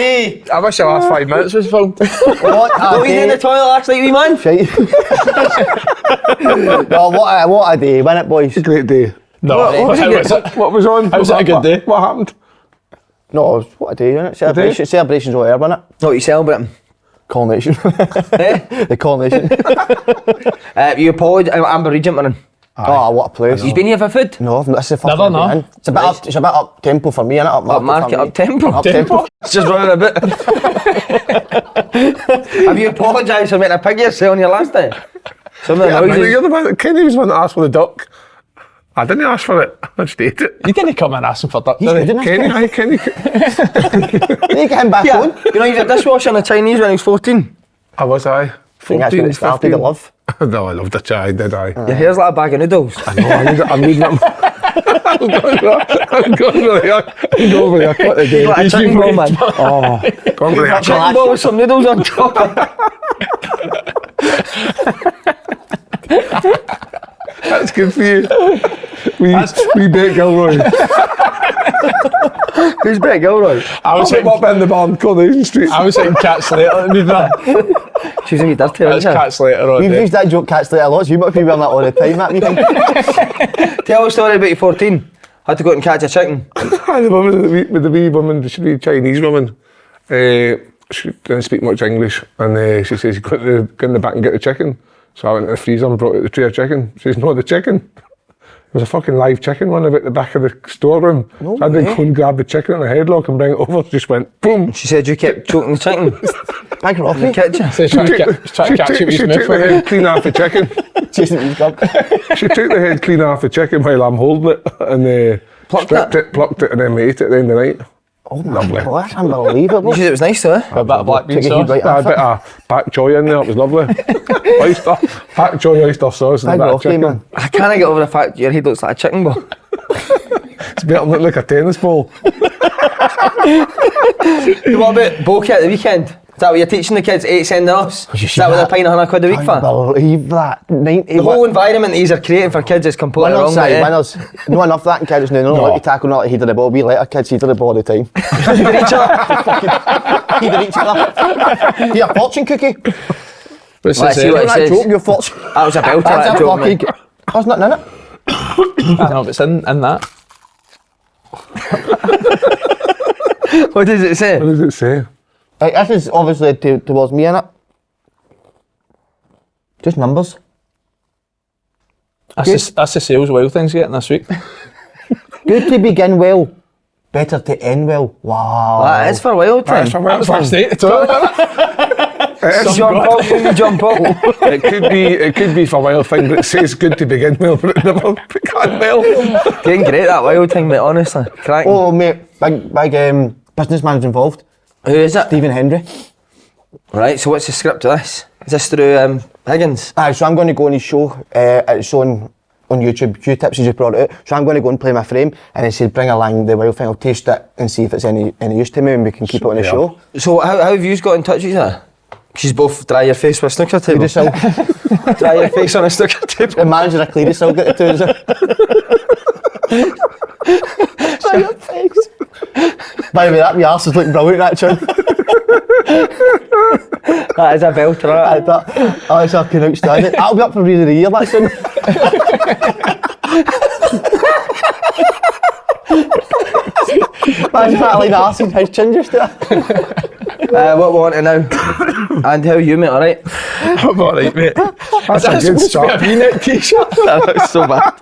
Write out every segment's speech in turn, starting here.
day! I wish the last 5 minutes was filmed. What What you did in the toilet last night, wee man? Shite. No, what a day, wasn't it, boys? A great day. No, What was on? How was it a good day? What happened? No, it was, what a day, wasn't it? Celebrations all air, wasn't it? What are you celebrating? Coronation. The coronation. You apologise, Amber Regent man. Oh, what a place. You've been here for food? No, this is the first Never, time I've been no. in. It's a bit up tempo for me, innit? Up Market, up tempo. Up tempo. It's just running a bit. Have you apologised for making a pig yourself on your last day? Some of the noises. You're the man. Kenny was the one that asked for the duck. I didn't ask for it. I just ate it. You didn't come in asking for duck, He's did good, you? isn't he? Kenny. You need to get him back on. You know, he was a dishwasher in the Chinese when he was 14. I was, aye. I think that's when it started, I love. No, I loved the chai, did I? Your hair's like a bag of noodles. I know, I'm needing it. I'm going for the haircut today. Like a chicken ball, man. Oh, going for the haircut. Chicken ball with some noodles on top. That's good for you. We bet Gilroy. Who's Beck Gilroy? I was Put him up in the barn, Coronation Street. I was saying Cat Slater to be fair. She's going to be dirty, That's isn't she? Cat Slater on We've there. used that joke, Cat Slater, lots. You might be wearing that all the time, Matt. You think? Tell a story about you 14. Had to go out and catch a chicken. The woman, with the wee woman, the wee Chinese woman, she didn't speak much English, and she says, go in the back and get the chicken. So I went to the freezer and brought out the tray of chicken. She says, no, the chicken. There was a fucking live chicken one about the back of the storeroom. No so I had to way. go and grab the chicken in a headlock and bring it over. Just went, boom. She said you kept choking the chicken in Big Rocky. the kitchen. So trying to catch you with She Smith took the for head clean off the chicken. Chasing his cup. She took the head clean off the chicken while I'm holding it and Plucked plucked it and then we ate it at the end of the night. Oh my God, that's unbelievable. You said it was nice though, eh? a bit of black bean Take a sauce. huge bite I had off a bit it. of pak choy in there, it was lovely. Oyster, pak choy, oyster sauce and a Big bit of Rocky, chicken. man. I can't get over the fact your head looks like a chicken ball. It's better than look like a tennis ball. What about bokeh at the weekend? Is that what you're teaching the kids? 8 sending offs? Is that what they're paying £100 a week for? Believe that. 90. The whole environment these are creating for kids is completely Winners, wrong. aye, mate, eh? winners. No enough of that in kids now. No, like to tackle, not like head of the ball. We let our kids head of the ball all the time. Head of each other. Head of each other. You're a fortune cookie. What's Let's it see say? what it That says. joke, your fortune. That was a belter, That's that a joke, fucking... mate. There's nothing in it. I don't know if it's in that. What does it say? What does it say? Right, this is obviously towards me, innit? Just numbers. That's the sales wild things getting this week. Good to begin well, better to end well. Wow. That is for a while time. That's That was last night. Jump up. It could be for a wild thing, but it says good to begin well, but it never began well. Getting great that wild thing, mate, honestly. Cracking. Oh, mate, big businessman's involved. Who is it? Stephen Hendry. Right, so what's the script of this? Is this through Higgins? Aye, so I'm going to go on his show. It's on YouTube. Q-Tips, he just brought it out. So I'm going to go and play my frame, and he said, bring along the wild thing. I'll taste it and see if it's any use to me, and we can keep it on the show. So how have you got in touch with her? She's both dry your face with a snooker table. Clearasil. Dry your face on a snooker table. The manager of Clearasil got the two, is it? Dry your face. By the way, that wee arse is looking brilliant, actually. That is a belter, right? Oh, it's fucking outstanding. That'll be up for read of the year, that soon. Imagine that like arse and his chin just there. What we want to know? And how are you, mate, alright? I'm alright, mate. That's a good start. V-neck t-shirt. That looks so bad.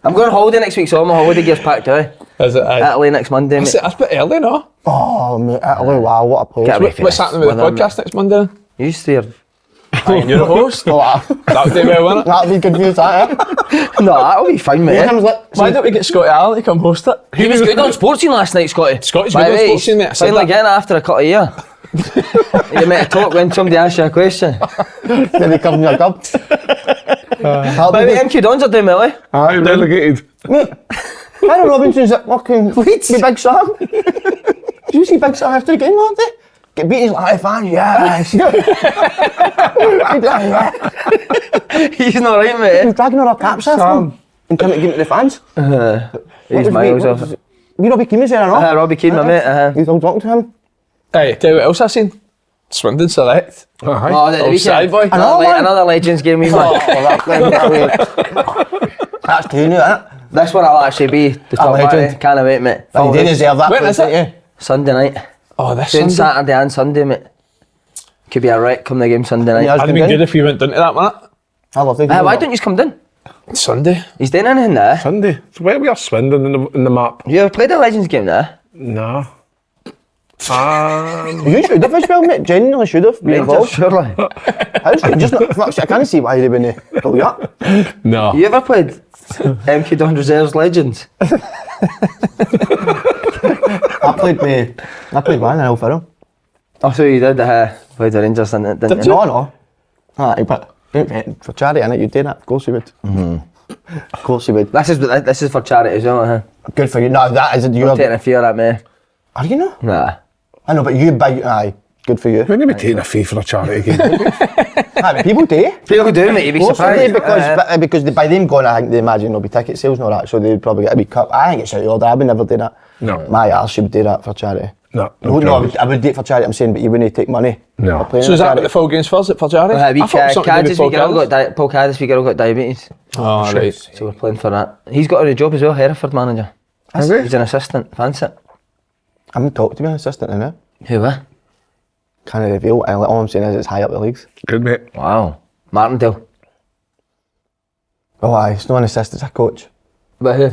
I'm going on holiday next week, so all my holiday gear's packed away. Is it? Aye. Italy next Monday, mate. That's a bit early, no? Oh, mate, Italy, wow, what a place. Get away from What's this. happening with the Well done, podcast next Monday? You used to You're the host. Oh, That'll do well, won't it? that'll be good news, that, eh? No, that'll be fine, mate. Graham's like, Why don't we get Scotty Allen to come host it? He was good on Sportsman last night, Scotty. Scotty's By good the on way, Sportsman, mate. I said finally that. getting it after a couple of years. You meant to talk when somebody asks you a question. then he comes in your cup. That'll By be the way, good. MQ Dons are doing well, eh? Aye, relegated. Mate, Aaron Robinson's at fucking Leeds with Big Sam. Did you see Big Sam after the game, weren't they? Get beaten, he's like, "Hi, fans, yes." He's not right, mate. He's dragging all our caps after him and coming to give it to the fans. He's miles off. You Robbie Keane was there or not? Robbie Keane, my mate. He's all talking to him. Hey, tell you what else I seen? Swindon Select. Aye. Oh, the Offside, weekend. boy. Another Legends game, we won. That's two now, isn't it? This one I'll actually be the top legend. man. Can't wait, mate. You did deserve that. When place, is it? didn't you? Sunday night. Oh, this Soon Sunday. Saturday and Sunday, mate. Could be a wreck come the game Sunday night. Yeah, I'd have been good if you went down to that, Matt. I love it. Why don't you come down? Sunday. He's doing anything there. Sunday. So where we are Swindon in the map? You ever played a Legends game there? No. You should have as well, mate. Genuinely should have been involved. Surely. How should just not, I can't see why they wouldn't pull you up. No. You ever played MK Don Reserves Legends? I played one in Alfaro. Oh, so you did played the Rangers, didn't you? No. Aye, but for charity, innit? You do that. Of course you would. Of course you would. This is for charity as well, huh? Good for you. No, that isn't. I'm You're. taking a fear at me. Are you not? Nah. I know, but you buy. Aye, good for you. When you be taking a fee for a charity game? Aye, but people do. People do, mate. You'd be Of course they surprised. do, because by them going, I think they imagine there'll be ticket sales and all that, so they'd probably get a wee cup. I think it's out of order. I would never do that. No. My arse would do that for charity. No. No, I would do it for charity. I'm saying, but you wouldn't take money. No. for playing So is for that what charity. the full game's for? Is it for charity? I thought it was something to do with Paul Caddis. Paul Caddis, we got diabetes. Oh, right. So we're playing for that. He's got a job as well, Hereford manager. Has he? He's an assistant. Fancy it. I'm talking to my assistant now. Who, what? Can't reveal. All I'm saying is it's high up the leagues. Good, mate. Wow. Martindale. Oh, aye, it's not an assistant, it's a coach. But who?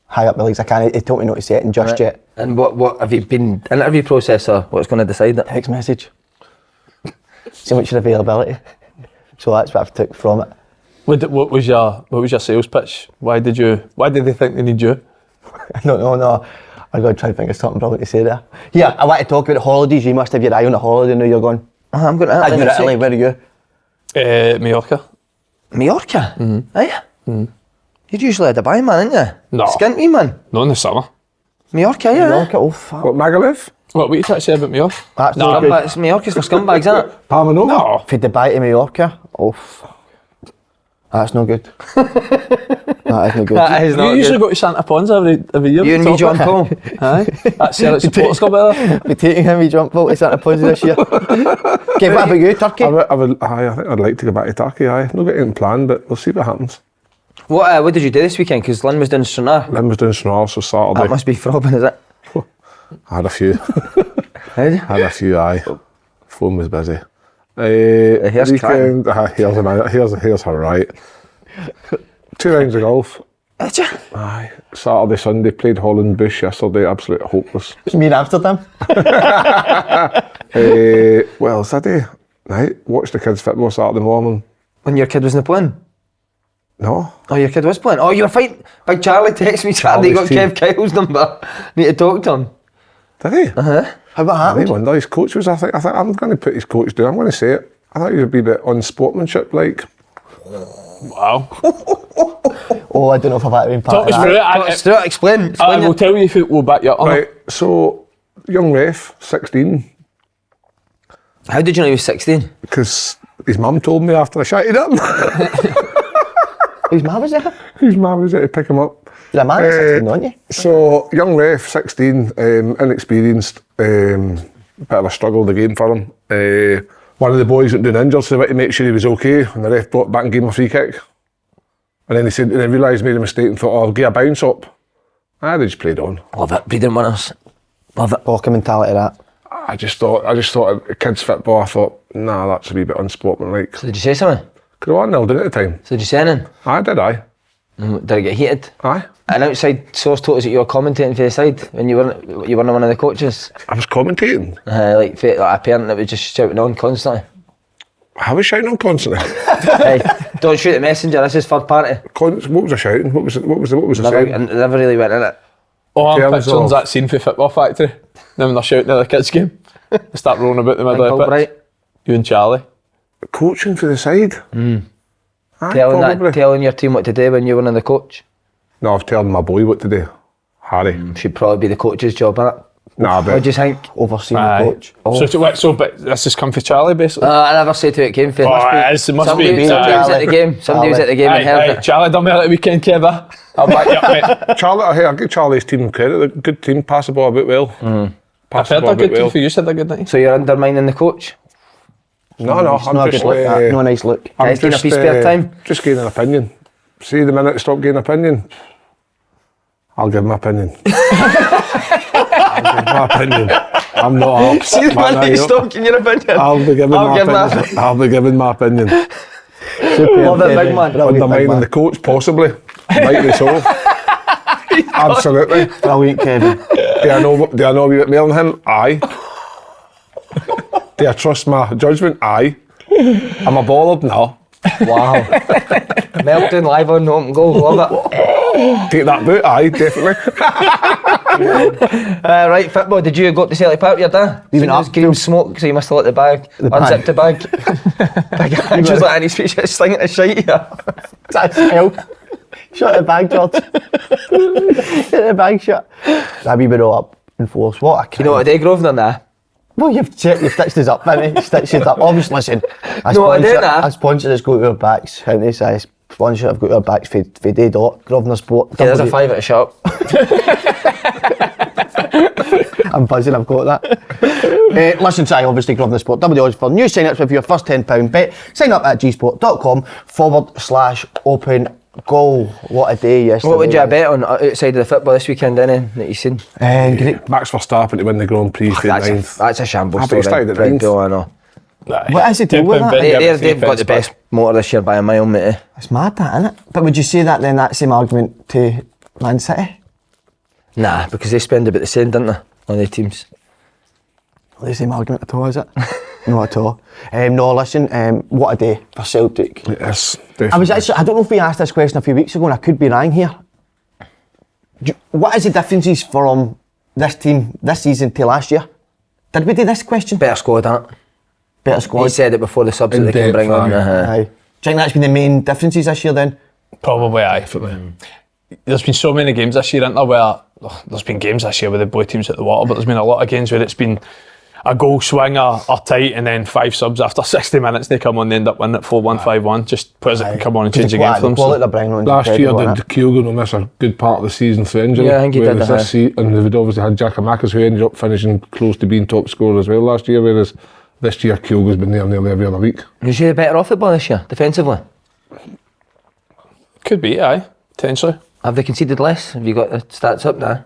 High up the leagues. I can't. He told me not to say it just Right. yet. And what have you been interview process or what's going to decide it? Text message. So much your availability. So that's what I've took from it. What was your sales pitch? Why did they think they need you? No. I'm going to try and think of something brilliant to say there. Yeah, I want to talk about holidays. You must have your eye on a holiday now you're going. I'm going to I'm Italy. going to Italy. Where are you? Mallorca. Mallorca? Aye. You'd usually a Dubai man, ain't you? No. Skinty man. Not in the summer. Mallorca, yeah. Mallorca? Oh, fuck. What, Magalev? What are you trying to say about Mallorca? That's No, not good. Scumbags, Mallorca's for scumbags, isn't it? Palmanova? No. For Dubai to Mallorca? Oh, fuck. That's no good. That is no good. That is You not usually good. go to Santa Pons every year. You and me, John Paul. Aye. That's Celtic Sports Club there. We're taking him, we jump out to Santa Pons this year. Okay, what about you, Turkey? I think I'd like to go back to Turkey, aye. Not got anything planned, but we'll see what happens. What did you do this weekend? Because Lynn was doing Stranraer. Lynn was doing Stranraer, so Saturday. That must be throbbing, is it? I had a few. Had you? Aye. Phone was busy. Here's weekend, here's her right. 2 rounds of golf. Did you? Aye. Saturday, Sunday, played Holland Bush yesterday, absolutely hopeless. It's me in Amsterdam. What else did I do? Right, watched the kids football Saturday morning. When your kid wasn't playing? No. Oh, your kid was playing? Oh, you were fighting? Big Charlie texted me Saturday, he got Charlie's Kev Kyle's number. Need to talk to him. Did he? Uh-huh. How about I happened? wonder, his coach was, I think I'm going to put his coach down, I'm going to say it. I thought he would be a bit unsportsmanship, like. Wow. Oh, I don't know if I've had to be part Talk of us through that. it. Stuart, explain I will it. tell you if it will back you up. Right, so, young ref, 16, How did you know he was 16? because his mum told me after I shouted at him. Whose man was there? His mum was there to pick him up. You're a man at 16, aren't you? So, young ref, 16, inexperienced, bit of a struggle the game for him. One of the boys went down injured, so they went to make sure he was okay, and the ref brought it back and gave him a free kick. And then he said, and I realised he made a mistake and thought, oh, I'll give a bounce up. They just played on. Love it, breeding winners. Love it. Balkan mentality, that. I just thought kids football, I thought, nah, that's a wee bit unsportsmanlike. So did you say something? Because I 1-0 down at the time. So did you say anything? Aye, did I? Did it get heated? Aye. An outside source told us that you were commentating for the side when you weren't one of the coaches. I was commentating. Like a parent that was just shouting on constantly. I was shouting on constantly. Hey, don't shoot the messenger, this is third party. What was I shouting? What was I Never, saying? never really went in it. Oh, I'm terms picturing of- that scene for Football Factory. Then when they're shouting at the kids' game, they start rolling about the middle of the pitch. Right. You and Charlie. Coaching for the side. Aye, probably. Telling your team what to do when you're one of the coach. No, I've told my boy what to do. Harry. Should probably be the coach's job, innit? Nah, What but do you think? Overseeing the Aye. coach. But this has come for Charlie, basically. I never say to it came for. Oh, it is, it must somebody, be. somebody was at Charlie. the game. Somebody was at the game and heard it. Charlie done well at the weekend, Kev. I'll back you up, mate. Charlie, hey, I'll give Charlie's team credit. They're a good team, pass the ball a bit well. I've heard a good thing for you, said a good thing. So you're undermining the coach? No, It's not a good look, that. Not a nice look. I'm Guys, getting a piece spare time? Just giving an opinion. See the minute I stop giving an opinion, I'll give my opinion. I'll give my opinion. I'm not. See the minute you stop giving your opinion? I'll be giving my opinion. I'll be giving my opinion. Love it, big man. Undermining the coach, possibly. Might be so. Absolutely. Brilliant, Kevin. Do I know a wee bit more than him? Aye. Do I trust my judgment? Aye. Am I bothered? No. Wow. Melton live on open goal, love it. Take that boot? Aye, definitely. Right, football, did you go to Celtic Park your day? Even up Green smoke, so you must have let the bag, unzipped the bag. Big Ange was like, any speech, slinging the shite here. That's hell. Shut the bag, George. Get the bag shut. That wee bit all up in force. What a crime. You know what a day, Grosvenor, nah? Well, you've stitched us up, haven't you? Stitched us up. Obviously, listen, a sponsor that's got our backs, haven't they? So a sponsor have got our backs for day dot. Grosvenor Sport. Yeah, there's a 5 at a shop. I'm buzzing, I've got that. Listen, so obviously Grosvenor Sport, double the odds for new sign-ups with your first £10 bet. Sign up at gsport.com/open goal. What a day yesterday. What would you bet on outside of the football this weekend, innit, that you've seen? Max Verstappen to win the Grand Prix for ninth. That's a shambles But he story. started at ninth. I know. What is the deal with that? They've got the best motor this year by a mile, mate. It's mad, that, isn't it? But would you say that then, that same argument to Man City? Nah, because they spend about the same, don't they, on their teams? Not the same argument at all, is it? Not at all. No, listen, what a day for Celtic. Yes, definitely. I don't know if we asked this question a few weeks ago and I could be wrong here. What is the differences from this team this season to last year? Did we do this question? Better squad, ain't it? Better squad. He said it before the subs that they can bring on. Aye. Do you think that's been the main differences this year then? Probably, aye. There's been so many games this year, isn't there, where there's been games this year where the boy teams at the water, but there's been a lot of games where it's been a goal swinger or tight and then 5 subs after 60 minutes they come on, they end up winning at 4-1, 5-1, just because they can come on and change the game for them. Last year did Kyogo miss a good part of the season for injury? Yeah, I think he did. And they'd obviously had Giakoumakis, who ended up finishing close to being top scorer as well last year, whereas this year Kyogo's been there nearly every other week. Was you better off football this year, defensively? Could be, aye, potentially. Have they conceded less? Have you got the stats up there?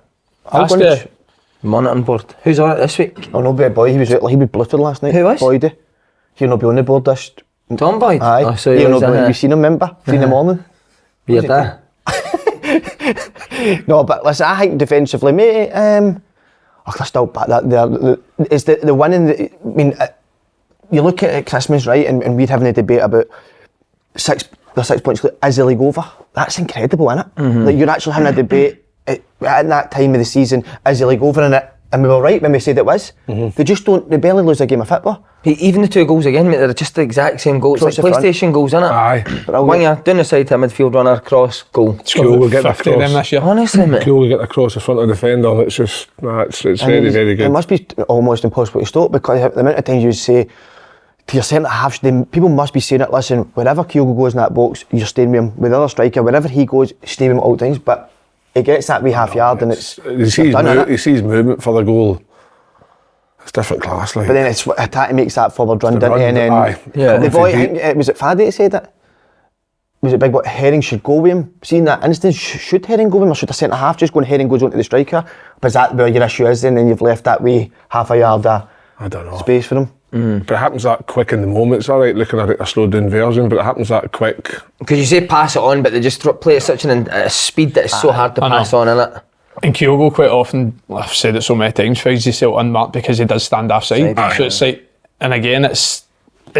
Monitoring board. Who's on it this week? Oh no, boy, he was bluttered last night. Who was? Boydie. He'll not be on the board this. Tom Boyd? Aye. Oh, so you've seen him, remember? 3 in the morning. Weird that. No, but listen, I think defensively, mate, I still back that there. Is the winning, I mean, you look at Christmas, right, and we're having a debate about the 6 points, is the league over? That's incredible, isn't it? Mm-hmm. Like, you're actually having a debate at that time of the season, is the league over? And we were right when we said it was. Mm-hmm. They barely lose a game of football. Even the 2 goals again, mate, they're just the exact same goals. It's like PlayStation goals, innit? Aye. Winger, down the side to a midfield runner, cross, goal. Cool, we'll get them this year. Honestly, mate. Cool, we get across the front of the defender. It's just, it's very, very good. It must be almost impossible to stop, because the amount of times you say to your centre halves, people must be saying it, listen, wherever Kyogo goes in that box, you're staying with him. With the other striker, wherever he goes, stay with him at all times. But he gets that wee half yard and he sees movement for the goal. It's different class, like. But then it's Hatate makes that forward run, didn't he? And then the boy, I think, was it Faddy that said it? Was it big what Herring should go with him? See in that instance, should Herring go with him, or should a centre half just go and Herring goes onto the striker? But is that where your issue is then? And you've left that wee half a yard I don't know. space for him. But it happens that quick in the moment. It's alright looking at it a slowed down version, but it happens that quick. Because you say pass it on, but they just play at such a speed that it's so hard to pass on, innit? And Kyogo quite often, I've said it so many times, finds himself unmarked because he does stand offside. So it's like, and again, it's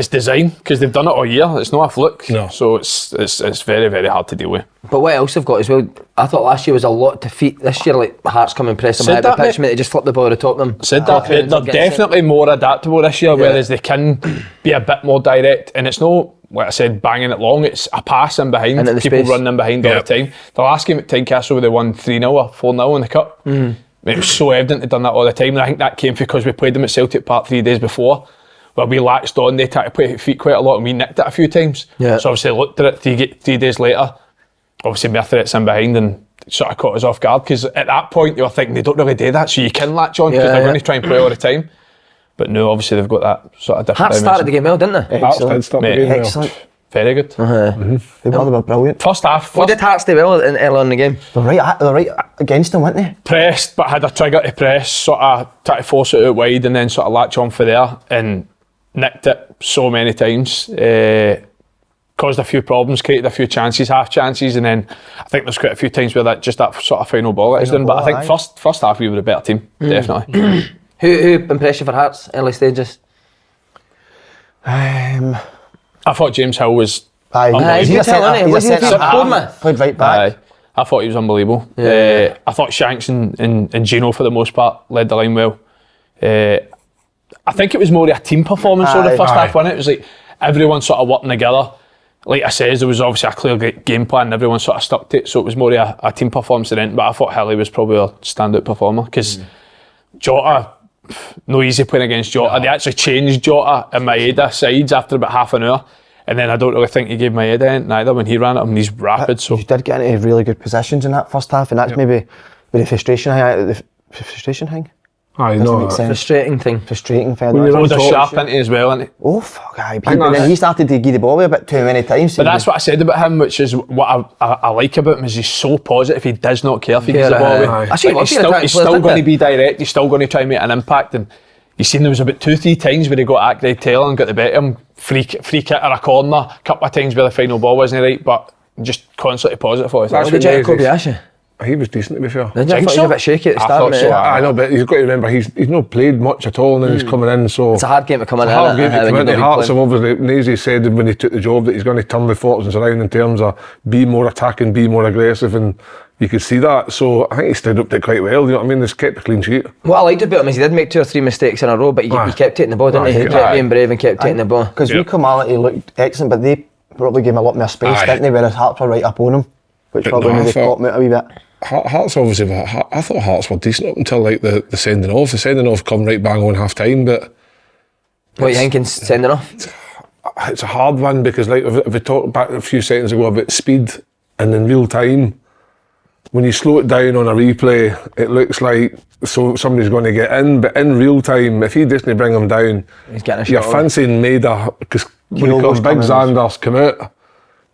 design, because they've done it all year. It's not a fluke. No. So it's very, very hard to deal with. But what else they've got as well, I thought last year was a lot to feet. This year, like, Hearts come and press them high up the pitch, mate, they just flip the ball to the top of them. Said that, they're definitely more adaptable this year, whereas they can be a bit more direct, and it's not, like I said, banging it long, it's a pass in behind, into the people space. running in behind all the time. The last game at Tynecastle where they won 3-0 or 4-0 in the cup, it was so evident they'd done that all the time, and I think that came because we played them at Celtic Park 3 days before, where we latched on, they tried to play feet quite a lot and we nicked it a few times. So obviously looked at it 3 days later, obviously Merthyret's in behind and sort of caught us off guard, because at that point you were thinking they don't really do that, so you can latch on because they're going to try and play all the time. But no, obviously they've got that sort of different Hearts started the game well, didn't they? Hearts did start the game well. Excellent. Very good. They were brilliant. First half, What did Hearts do well early on in the game? They're right against them, weren't they? pressed, but had a trigger to press, sort of tried to force it out wide and then sort of latch on for there, and nicked it so many times. Caused a few problems, created a few chances, half chances, and then I think there's quite a few times where that sort of final ball is done. But I think first half we were a better team, definitely. Who impressed you for Hearts early stages? Um, I thought James Hill was He's a centre, he's a wasn't he? centre half. Bournemouth? Played right back. I thought he was unbelievable. Yeah. I thought Shanks and Gino for the most part led the line well. I think it was more a team performance over the first half, wasn't it? It was like everyone sort of working together. Like I said, there was obviously a clear game plan and everyone sort of stuck to it, so it was more a team performance than anything. But I thought Hilly was probably a standout performer, because Jota, no easy playing against Jota. They actually changed Jota and Maeda sides after about half an hour, and then I don't really think he gave Maeda anything either when he ran at him. He's rapid, so You did get into really good positions in that first half, and that's maybe the frustration thing. Aye, Doesn't no. make sense. Frustrating thing. Frustrating for When you're was on a top, sharp into as well, isn't he? Oh fuck, aye. Hang on. But then he started to give the ball away a bit too many times. But that's what I said about him, which is what I like about him, is he's so positive. He does not care if he gives the ball away. aye. Actually, Like, he's still going to be direct. He's still going to try and make an impact. And you've seen there was about 2-3 times where he got Ackroyd Taylor and got the better him. Free kick or a corner. A couple of times where the final ball wasn't right, but just constantly positive all the time. What did you think of Kobayashi? He was decent, to be fair. Did you? I Think thought he so? was a bit shaky at the I start. thought mate. so. I know, but you've got to remember he's not played much at all, and then he's coming in. So It's a hard game to come in. It's a hard game to when come you've into. not Hearts been have obviously, Nazy said when he took the job that he's going to turn the fortunes around in terms of be more attacking, be more aggressive, and you could see that. So I think he stood up to it quite well. You know what I mean? He's kept a clean sheet. What I liked about him is he did make 2 or 3 mistakes in a row, but he kept taking the ball, didn't he? He kept being brave and kept taking the ball. Because Vicomality looked excellent, but they probably gave him a lot more space, didn't they? Whereas Hearts were right up on him, which probably maybe caught him out a wee bit. Hearts obviously, I thought Hearts were decent up until like the sending off. The sending off come right bang on half time, but What are you thinking, sending off? it's a hard one because like if we talked back a few seconds ago about speed, and in real time, when you slow it down on a replay, it looks like somebody's going to get in, but in real time, if he doesn't bring him down, He's getting a you're shot. fancying Maeda, because when he Kyogo's comes big coming in. Xanders come out,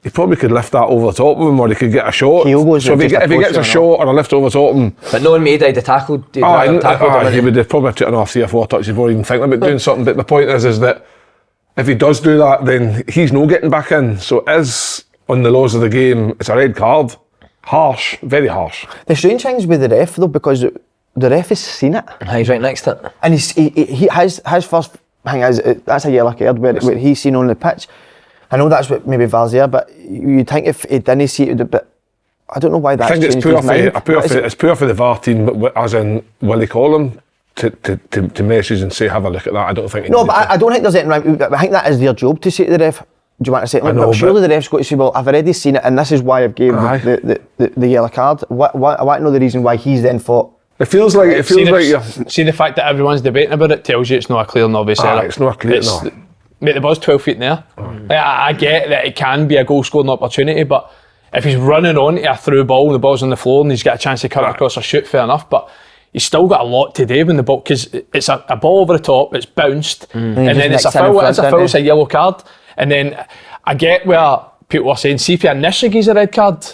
he probably could lift that over the top of him, or he could get a shot. Kyogo's So if he just a gets a push, shot or a lift over the top of him, But knowing Maeda, he'd have tackled he him. would have probably taken off 3 or 4 touches before even thinking about doing something. But the point is that if he does do that, then he's no getting back in. So as on the laws of the game, it's a red card. Harsh, very harsh. The strange thing's with the ref though, because the ref has seen it, He's right next to it. and his first thing is that's a yellow card where he's seen on the pitch. I know that's what maybe VAR's there, but you'd think if he didn't see it, but I don't know why that's I think it's changed poor his mind. it's poor for the VAR team, but as in will they call him to message and say have a look at that? I don't think. he No, needed but to. I don't think there's anything right. I think that is their job to say to the ref. Do you want to say? I know, But surely the ref's got to say, well, I've already seen it, and this is why I've gave Aye. the yellow card. I want to know the reason why he's then thought. It feels like you're. See the fact that everyone's debating about it tells you it's not a clear and obvious error. It's not clear. No. Mate, the ball's 12 feet in the air. Like, I get that it can be a goal scoring opportunity, but if he's running on to a through ball and the ball's on the floor and he's got a chance to cut it across or shoot, fair enough, but he's still got a lot to do when the ball, because it's a ball over the top, it's bounced, and then it's a foul, it's a yellow card. And then I get where people are saying, see if he initially gives a red card,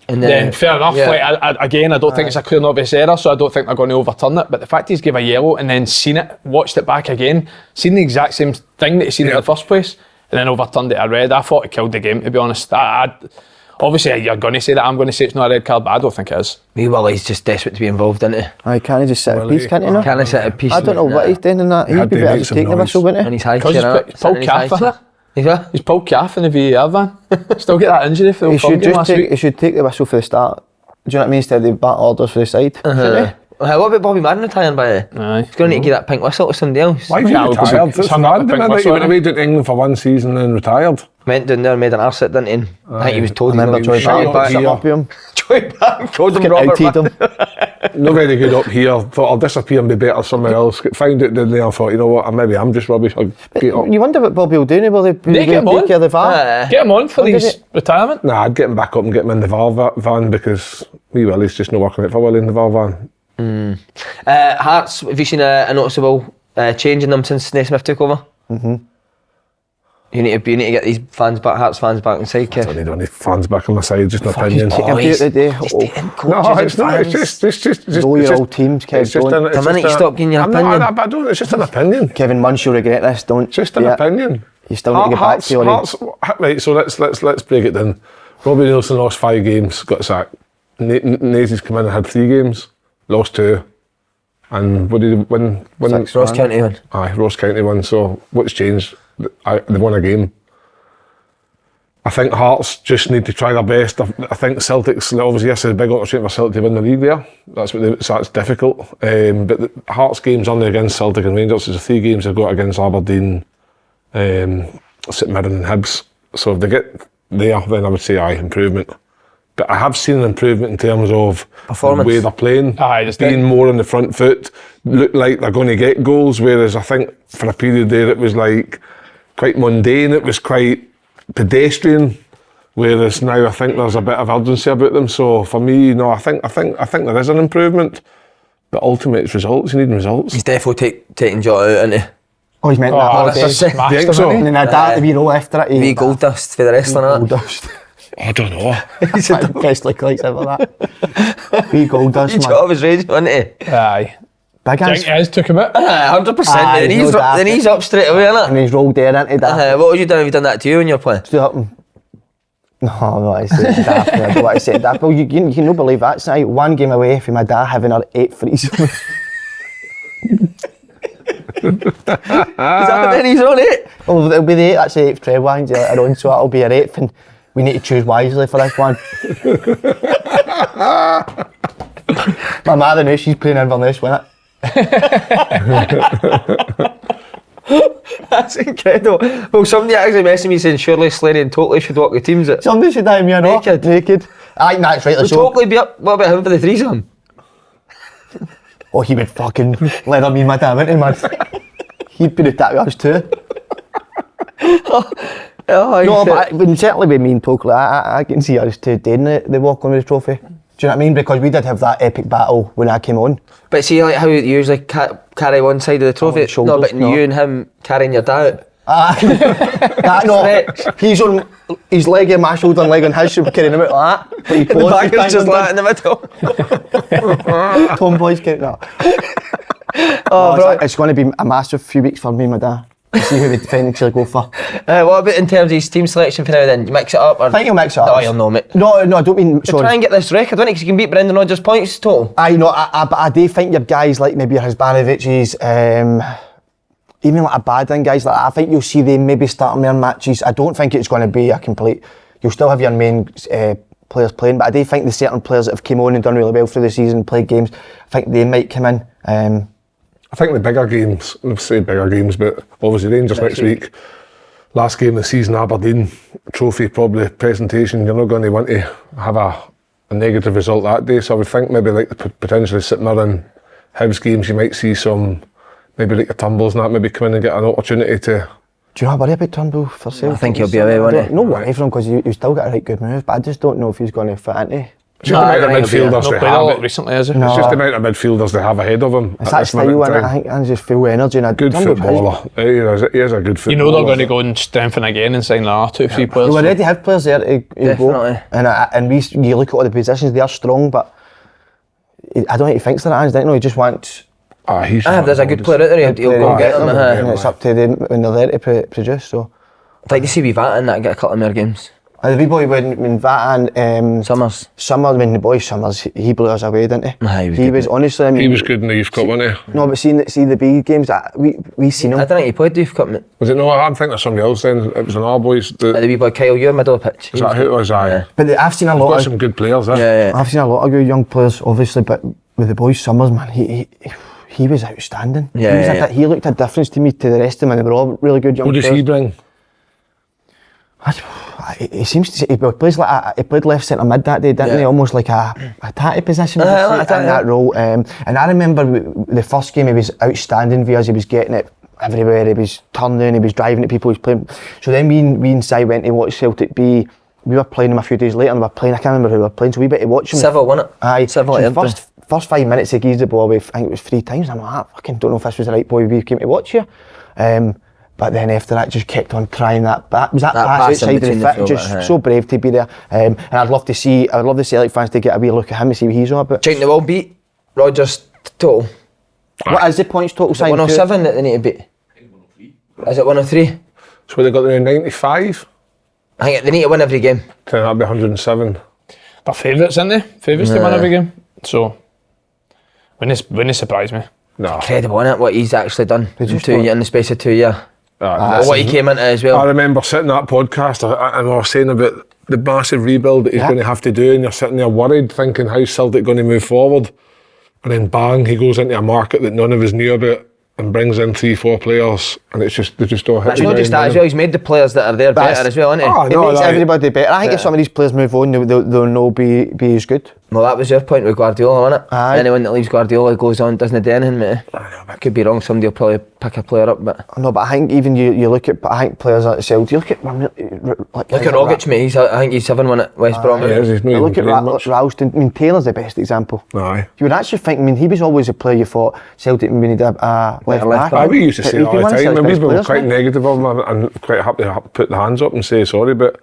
And then fair enough. yeah. Like, I don't think it's a clear and obvious error, so I don't think they're going to overturn it. But the fact he's gave a yellow and then seen it, watched it back again, seen the exact same thing that he seen in the first place, and then overturned it a red, I thought it killed the game, to be honest. Obviously, you're going to say that, I'm going to say it's not a red card, but I don't think it is. Well, he's just desperate to be involved, isn't he? I can't he just sit at peace, can't he? No? Can he sit at peace? I don't know what he's doing in that. He'd be to better make just some taking the noise. whistle, wouldn't And he? he's high Because he's pulled calf in it. He's what? He's pulled calf in the VAR van. Still get that injury for the He Fulham should game just last take. week. He should take the whistle for the start. Do you know what I mean? Instead of the bat orders for the side. Shouldn't he? What about Bobby Madden retiring by the way? Aye. He's going to need to give that pink whistle to somebody else. Why is he Yeah, retired? it's It's hung up the random, pink isn't it? He whistle, went away to England for 1 season and retired. Went down there and made an arse at, didn't he? I think he was told I remember he Joy was Barton shot put here. something up to him. Joy Barton called him Get Robert. outed him. Not very good up here. Thought I'll disappear and be better somewhere else. Found it, didn't they? I thought, you know what, maybe I'm just rubbish. I'll get up. You wonder what Bobby will do now. Will they get him on. take care of the VAR? Get him on for What did his retirement. Nah, I'd get him back up and get him in the VAR van because wee Willie's just not working out for Willie in the Valvan. Hearts, have you seen a noticeable change in them since Naismith took over? You need to get these fans back, Hearts fans back inside, Kev. I don't need any fans back on my side, just an opinion. He's taking No, it's not. It's just Know your old teams, Kev. The minute you stop getting your opinion. I don't. It's just an opinion. Kevin Munch, you'll regret this. Don't. Just an opinion. You still need to get back to your Hearts, right, so let's break it down. Robbie Nielsen lost 5 games, got sacked. Nazy's come in and had 3 games, lost 2. And what did he win? Ross County won. Aye, Ross County won. So what's changed? They won a game. I think Hearts just need to try their best. I think Celtic's obviously yes, it's a big opportunity for Celtic to win the league there. That's difficult. But the Hearts games only against Celtic and Rangers. There's 3 games they've got against Aberdeen, St Mirren and Hibs. So if they get there, then I would say improvement. But I have seen an improvement in terms of performance, the way they're playing, just being more on the front foot, look like they're going to get goals, whereas I think for a period there it was like quite mundane, it was quite pedestrian, whereas now I think there's a bit of urgency about them. So for me, no, I think there is an improvement, but ultimately it's results. You need results. He's definitely taking Jota out, isn't he? Oh, he's meant that holiday. And then I doubt the wee roll after it. Wee gold dust for the rest of Gold dust. I don't know. He's the best look like ever that. Wee gold dust, man. Jota was raging, wasn't he? Aye. Big Think hands. took him out. 100%. The knees up straight away, innit? And he's rolled there into that. What would you done if you done that to you when you're playing? Stood up and... No, I said daft. I don't want to say daft. Well, you can not believe that. It's 1 game away from my dad having her 8 frees. Is that the many he's on it? Well, it'll be the 8, that's the 8th treble lines later on, so that'll be our 8th, and we need to choose wisely for this one. My mother knows she's playing Inverness, won't it? That's incredible. Well, somebody actually messaged me saying surely Slaney and Totally should walk the teams at. Somebody should have me or not. Naked. Aye, that's right. Would Totally be up? What about him for the threesome? Oh, he would fucking leather me my damn into, man. He'd be the that with us too. No, but certainly with me and Tokely, I can see us two doing the walk on with the trophy. Do you know what I mean? Because we did have that epic battle when I came on. But see, like how you usually carry one side of the trophy. Shoulders, but you and him carrying your dad. That no, he's on his leg on my shoulder and leg on his, so we're carrying him out like that. But he The back is just like in the middle. Tomboys carrying that. Oh, bro. It's going to be a massive few weeks for me and my dad. To see who we actually go for. What about in terms of his team selection for now then? You mix it up? Or? I think he'll mix it up. No, you'll know, mate. No, I don't mean... So try and get this record, don't you? Because you can beat Brendan Rodgers points total. I know, but I do think your guys like maybe your Hasbanovic's, even like a Badin guys like that, I think you'll see them maybe starting their matches. I don't think it's going to be a complete... You'll still have your main players playing, but I do think the certain players that have come on and done really well through the season, played games, I think they might come in. I think the bigger games, I'll say bigger games, but obviously Rangers next week. Last game of the season, Aberdeen, trophy probably presentation. You're not going to want to have a negative result that day. So I would think maybe like potentially St Mirren, Hibs games, you might see some, maybe like the Tumbles and that, maybe come in and get an opportunity to... Do you have a worry about Turnbull for sale? I think he'll be away, won't he? No worry for him because you've still got a right good move, but I just don't know if he's going to fit into... It's just the amount of midfielders they played a lot have. recently, is it? It's just the amount of midfielders they have ahead of him. It's that style, and I think Ange's just full of energy. And good footballer. He is a good footballer. You know they're going to go and strengthen again and sign 2-3 players. We already have players there to Definitely. go. And you look at all the positions, they are strong, but I don't think he thinks that Ange, don't know, he just wants... There's a good player out there, he'll go and get them. And it's up to them when they're there to produce, so... I'd like to see Vat in that and get a couple of more games. The wee boy when Vat and Summers, when the boy Summers, he blew us away, didn't he? Aye, he was honestly, I mean, he was good in the Youth Cup, wasn't he? No, but see the B games, we seen him. I don't think he played the Youth Cup, mate. Was it? No, I think there's somebody else then. It was an our boys. The wee boy Kyle, you're middle of the pitch. Is that who it was? Aye. But I've seen a lot got some good players, Yeah. I've seen a lot of good young players, obviously, but with the boys Summers, man, he was outstanding. He looked a difference to me to the rest of them, and they were all really good young players. What does he bring? He seems to say he played left centre mid that day, didn't he? Almost like a tatty position in that role. And I remember the first game he was outstanding for us. He was getting it everywhere. He was turning, he was driving at people. He was playing. So then we and Si went to watch Celtic B we were playing them a few days later and we were playing, I can't remember who we were playing, so we better watch them. Civil, wasn't it? Aye. Civil So at Airdrie. first 5 minutes he gives the ball away, I think it was 3 times. I'm like, I fucking don't know if this was the right boy we came to watch here. But then after that, just kept on trying that pass pass in outside of between the the fit, just fullback, so brave to be there. And I'd love the Celtic fans to get a wee look at him and see what he's on about. Do you think they will beat Rodgers total? What is the points total? Is it 107 that they need to beat? Is it 103? So they got there in 95. I think they need to win every game. Then that'd be 107. They're favourites, aren't they? Favourites to win every game. So, wouldn't surprise me. No. Incredible, isn't it? What he's actually done in the space of 2 years. What he came into as well. I remember sitting that podcast and I was saying about the massive rebuild that he's going to have to do, and you're sitting there worried, thinking how's Celtic going to move forward, and then bang, he goes into a market that none of us knew about and brings in 3-4 players, and it's just they just all hit. It's not just that as well. He's made the players that are there better as well, isn't he? Oh, It makes everybody better. I think if some of these players move on, they'll no be as good. Well, that was your point with Guardiola, wasn't it? Aye. Anyone that leaves Guardiola goes on, doesn't do anything, mate. I could be wrong. Somebody will probably pick a player up, but No, but I think even you look at, I think players like Celtic, you look at look at Rogic, mate. I think he's 7-1 at West Brom. Yeah, he's not look even at playing much. Ralston. I mean, Taylor's the best example. Aye. You would actually think. I mean, he was always a player you thought Celtic we need a left back. Aye, we used to say He's that been all the one of time, and Celtic's we've been best quite players, negative of him and quite happy to put the hands up and say sorry, but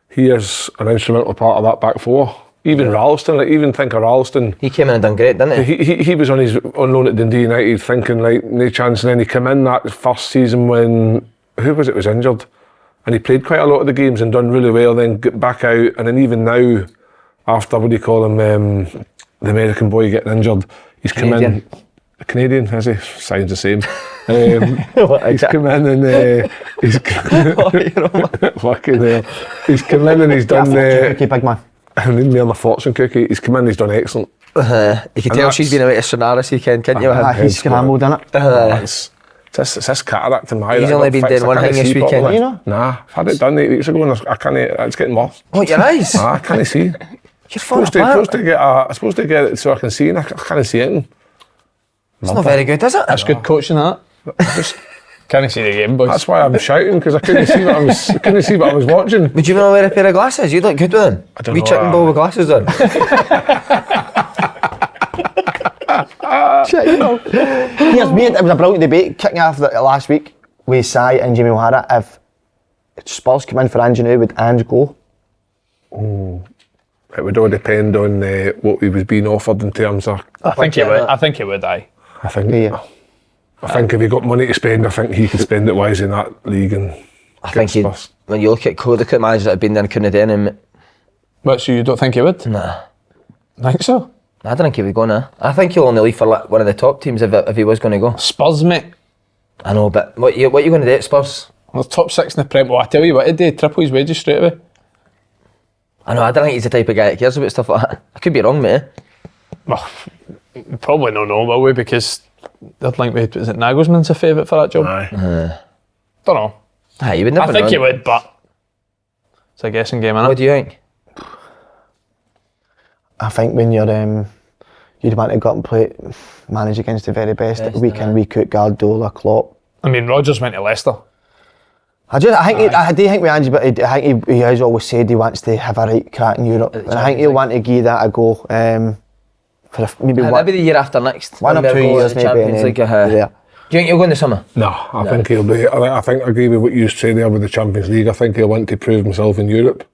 he is an instrumental part of that back four. Even Ralston, even think of Ralston. He came in and done great, didn't he? He was on loan at Dundee United thinking like no chance, and then he came in that first season when who was injured, and he played quite a lot of the games and done really well, then get back out, and then even now after what do you call him, the American boy getting injured, he's come in. A Canadian, is he? Sounds the same. He's come in and he's fucking hell. He's come in and he's done Okay, big man. I need me on the fortune cookie. He's come in, he's done excellent. You can tell she's been away to Sonaris weekend, can't you? He's scrambled in it. It's this cataract in my eye. He's that I only got been fixed. doing one I can't thing this see weekend, properly. you know? Nah, I've had it done 8 weeks ago and I can't. It's getting worse. What, your eyes? I can't see. You're falling apart. I'm supposed to get it so I can see, and I can't see anything. It's not very good, is it? That's good coaching, that. Just can't see the game, boys. That's why I'm shouting, because I couldn't see what I was watching. Would you want to wear a pair of glasses? You'd look good with them. I don't Wee know, chicken ball with glasses on. Here's me. It was a brilliant debate kicking off last week with Si and Jimmy O'Hara. If Spurs come in for Ange now, would Ange go? It would all depend on what he was being offered in terms of. I think he would. I think he would. Aye. I think. Yeah. I think if he got money to spend, I think he could spend it wise in that league and. I think when you look at the managers that have been there and couldn't do anything. But so you don't think he would? Nah. Think so? I don't think he would go now. I think he'll only leave for like one of the top teams if he was going to go. Spurs, mate. I know, but what you going to do at Spurs? Well, top 6 in the Prem. Well, I tell you what, he'd do, triple his wages straight away. I know, I don't think he's the type of guy that cares about stuff like that. I could be wrong, mate. Well, probably not know, will we? Because they'd link me. Is it Nagelsmann's a favourite for that job? Aye. Don't know. Aye, you would never I think know. he would, but it's a guessing game, innit? What do you think? I think when you're you'd want to go up and play, manage against the very best week in, week out, Guardiola, Klopp. I mean, Rodgers went to Leicester. I do think with Ange, but I think he has always said he wants to have a right crack in Europe, and I think he'll want to give that a go for maybe Maybe the year after next. 1 or 2 years, maybe. Champions League. Yeah. Do you think he'll go in the summer? No, I think he'll be. I think I agree with what you say there with the Champions League. I think he'll want to prove himself in Europe.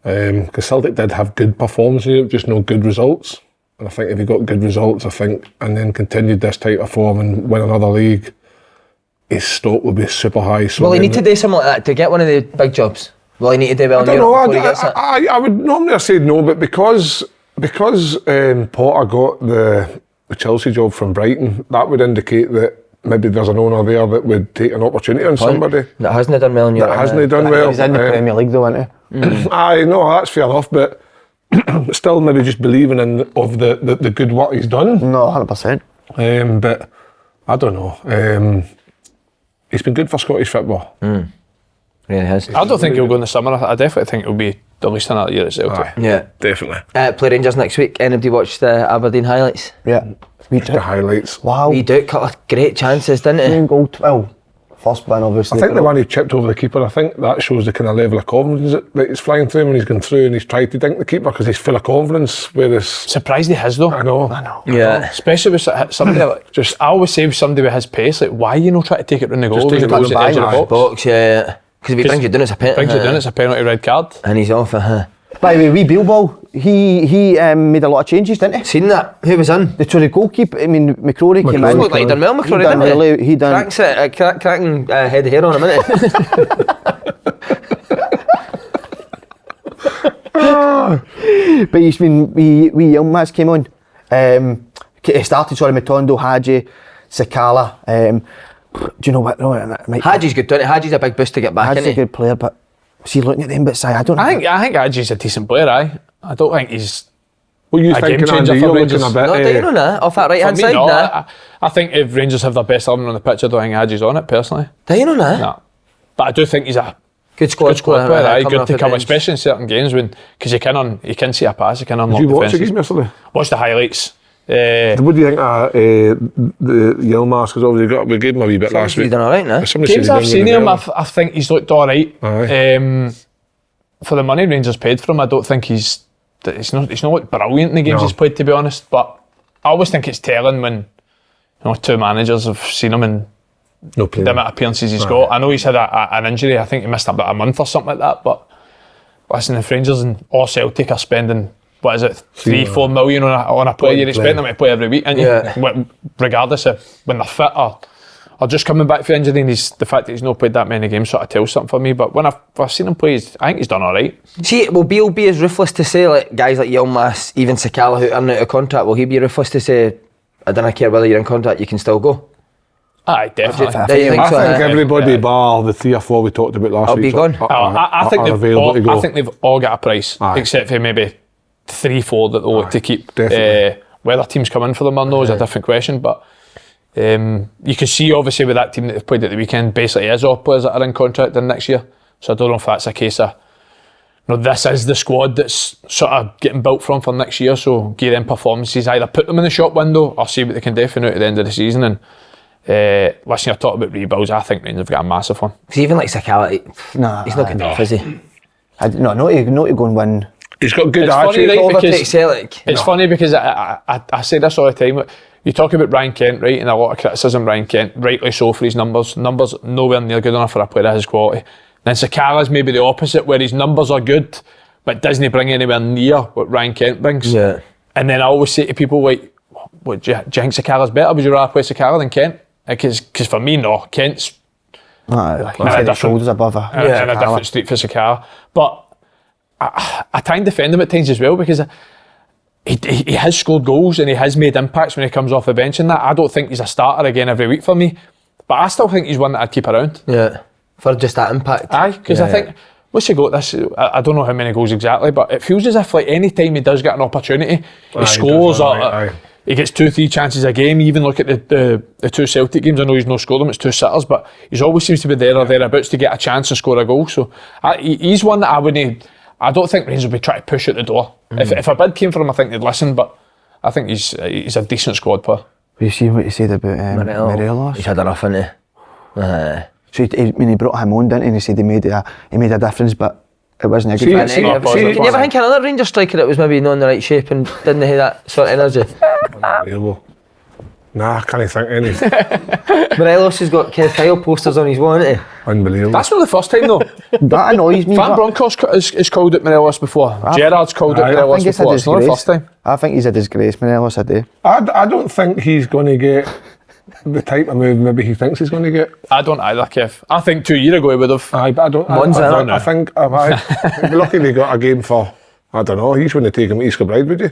Because Celtic did have good performances in Europe, just no good results. And I think if he got good results, and then continued this type of form and win another league, his stock will be super high. So Will he need to do something like that to get one of the big jobs? Will he need to do well I in don't Europe know. before he gets it? I would normally have said no, but because Potter got the Chelsea job from Brighton, that would indicate that maybe there's an owner there that would take an opportunity on somebody That hasn't done well in Europe. that hasn't done well. He's in the Premier League though, isn't he? I know that's fair enough, but still maybe just believing in the good work he's done. No, 100%. But I don't know. He's been good for Scottish football. Really has. I don't think he'll go in the summer. I definitely think it'll be at least another year at Celtic. Yeah. Definitely. Play Rangers next week. Anybody watch the Aberdeen highlights? Yeah. We The highlights. Wow. We do couple of great chances, didn't he? 2 goal, 12. First one, obviously. I think the one he chipped over the keeper, I think that shows the kind of level of confidence that he's flying through when he's gone through and he's tried to dink the keeper because he's full of confidence. Whereas Surprised he has though. I know. Yeah. Especially with somebody like, just I always say with somebody with his pace, like why are you not trying to take it round the goal? take it When round you the touch the edge of the box. box. Yeah. Because if he brings you down, it's a penalty. Brings you down, it's a penalty red card. And he's off. By the way, wee Bilbao, he made a lot of changes, didn't he? Seen that? Who was in? The goalkeeper, I mean, McCrory came in. Looked like he done well, McCrory, He done didn't he? really, he done. Cracking head of hair on him, isn't it? But he's been, wee Yilmaz came on. He started, Matondo, Hadji, Sakala. Do you know what? Hadji's good, doesn't he? Hadji's a big boost to get back, Hadji's isn't a he? good player, but was he looking at them bit side? I don't know. I think Adji's a decent player, aye. I don't think he's what are you a game thinking, changer Andy? for You're Rangers. looking a bit. Not down on that, off that right hand for me, side, no. nah. I think if Rangers have their best 11 on the pitch, I don't think Adji's on it personally. Down on that? No. But I do think he's a Good squad player, aye, coming good off to the come, bench. especially in certain games because he can see a pass, he can unlock Did you watch the defences. game yesterday? Watch the highlights. What do you think of the Yilmaz? Because obviously we gave him a wee bit last He's week. done alright now. Somebody said Games he I've done seen really him, well. I think he's looked alright. Aye. For the money Rangers paid for him, I don't think he's not looked brilliant in the games No. he's played, to be honest. But I always think it's telling when two managers have seen him in No play. the amount of appearances he's got. I know he's had an injury. I think he missed about a month or something like that. But listen, if Rangers or Celtic are spending, what is it, 3-4 million on a player, you'd expect them to play every week, and regardless of when they're fit or just coming back from injury. And the fact that he's not played that many games sort of tells something for me. But when I've seen him play, I think he's done all right. See, will Beale be as ruthless to say, like guys like Yilmaz, even Sakala who aren't out of contract, will he be ruthless to say, I don't care whether you're in contract, you can still go? Aye, definitely. Do you think I so? think everybody bar the 3 or 4 we talked about last I'll week be gone. I think are available to go. they've all got a price, Aye. except for maybe 3-4 that they'll look to keep. Definitely. Whether teams come in for them or no is a different question. But you can see obviously with that team that they've played at the weekend, basically is all players that are in contract in next year. So I don't know if that's a case of this is the squad that's sort of getting built for next year. So give them performances, either put them in the shop window or see what they can do for now at the end of the season. And listen, you're talking about rebuilds. I think Rangers have got a massive one. Because even like Sakala, he's not good enough, is he? Not to go and win. He's got good It's funny, attitude. right, Overtake because Celtic. it's funny because I say this all the time. You talk about Ryan Kent, right, and a lot of criticism Ryan Kent, rightly so, for his numbers. Numbers nowhere near good enough for a player of his quality. Then Sakala's maybe the opposite, where his numbers are good, but doesn't bring anywhere near what Ryan Kent brings. Yeah. And then I always say to people, like, what, do you think Sakala's better? Would you rather play Sakala than Kent? Because for me, no. Kent's He's head and shoulders above her. in a different street for Sakala. But I try and defend him at times as well, because he has scored goals and he has made impacts when he comes off the bench and that. I don't think he's a starter again every week for me, but I still think he's one that I'd keep around. Yeah. For just that impact. Aye, because I think once you got this, I don't know how many goals exactly, but it feels as if like any time he does get an opportunity, he scores or he gets 2-3 chances a game. Even look at the 2 Celtic games. I know he's not scored them, it's 2 sitters, but he always seems to be there or thereabouts to get a chance and score a goal. So he's one that I don't think Rangers will be trying to push out the door. If a bid came for him, I think they'd listen, but I think he's a decent squad player. You see what you said about Morelos? He's had enough, hasn't he? So he brought him on, didn't he? And he said he made a difference, but it wasn't a good See, fit. see, Can you ever think of another Rangers striker that was maybe not in the right shape and didn't have that sort of energy? Unbelievable. Nah, I can't think any. Morelos has got Kenneth Kyle posters on his wall, hasn't he? Unbelievable. That's not the first time though. That annoys me. Van but Bronckhorst has called it Morelos before. Gerrard's called it I Morelos think it's a before. It's not the disgrace. first time. I think he's a disgrace, Morelos, I do. I don't think he's going to get the type of move maybe he thinks he's going to get. I don't either, Kev. I think 2 years ago he would have. Aye, but I don't. Monza. I think I'd be lucky they got a game for. I don't know. He wouldn't take him to East Kilbride, would you?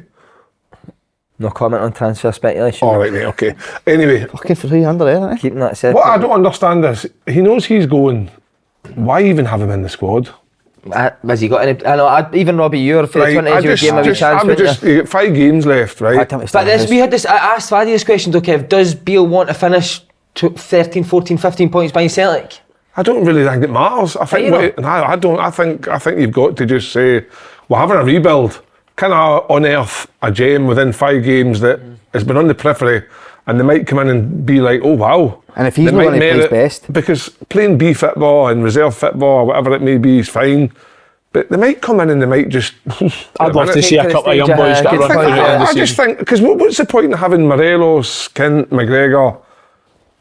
No comment on transfer speculation. All right, mate. Okay. Anyway, Fucking 300, isn't it? Keeping that set. what I don't understand is he knows he's going. Why even have him in the squad? Has he got any? I know. Even Robbie Ewer for the Right, 20 I you would just, give him a wee just, chance. I would wouldn't just, you? you get 5 games left, right? But this, we had this. I asked Faddy this question though, Kev. Does Beale want to finish 13, 14, 15 points behind Celtic? I don't really think it matters. I think you I don't. I think you've got to just say we're having a rebuild. Can I unearth a gem within 5 games that has been on the periphery, and they might come in and be like, oh wow, And if he's They not might going to play his merit- best, because playing B football and reserve football or whatever it may be is fine. But they might come in and they might just. I'd love to see a couple of young boys get a run through the end of the I just season. think, because what's the point in having Morelos, Kent, McGregor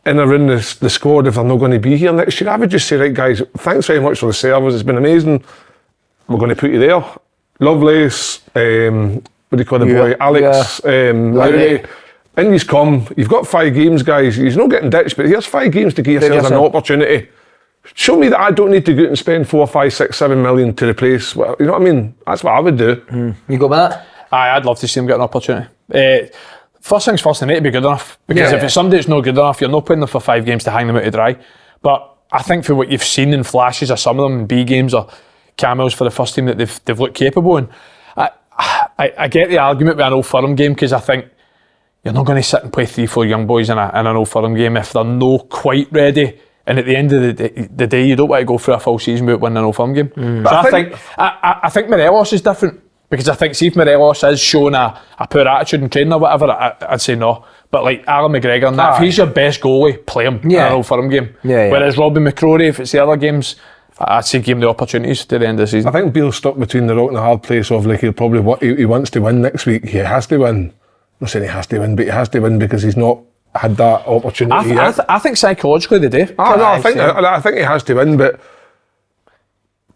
in around the squad if they're not going to be here next year? I would just say, right, guys, thanks very much for the service. It's been amazing. We're going to put you there. Lovelace, what do you call the boy? Alex, Lowry. In you's come. You've got 5 games, guys. You're not getting ditched, but here's 5 games to give yourselves an opportunity. Show me that I don't need to go out and spend 4, 5, 6, 7 million to replace. You know what I mean? That's what I would do. You go with that? Aye, I'd love to see him get an opportunity. First things first, they need to be good enough. Because if it's somebody that's not good enough, you're not putting them for 5 games to hang them out to dry. But I think for what you've seen in flashes of some of them in B games or cameos for the first team that they've looked capable in, I get the argument with an Old Firm game, because I think you're not going to sit and play 3, 4 young boys in an Old Firm game if they're not quite ready. And at the end of the day, you don't want to go through a full season without winning an Old Firm game. So I think Morelos is different, because I think, see if Morelos is showing a poor attitude in training or whatever, I'd say no. But like Alan McGregor and that, if he's your best goalie, play him in an Old Firm game. Whereas Robbie McCrory, if it's the other games, I'd say give him the opportunities to the end of the season. I think Beale's stuck between the rock and the hard place of, like, he wants to win next week. He has to win. I'm not saying he has to win, but he has to win because he's not had that opportunity yet. I think psychologically they do. I think he has to win, but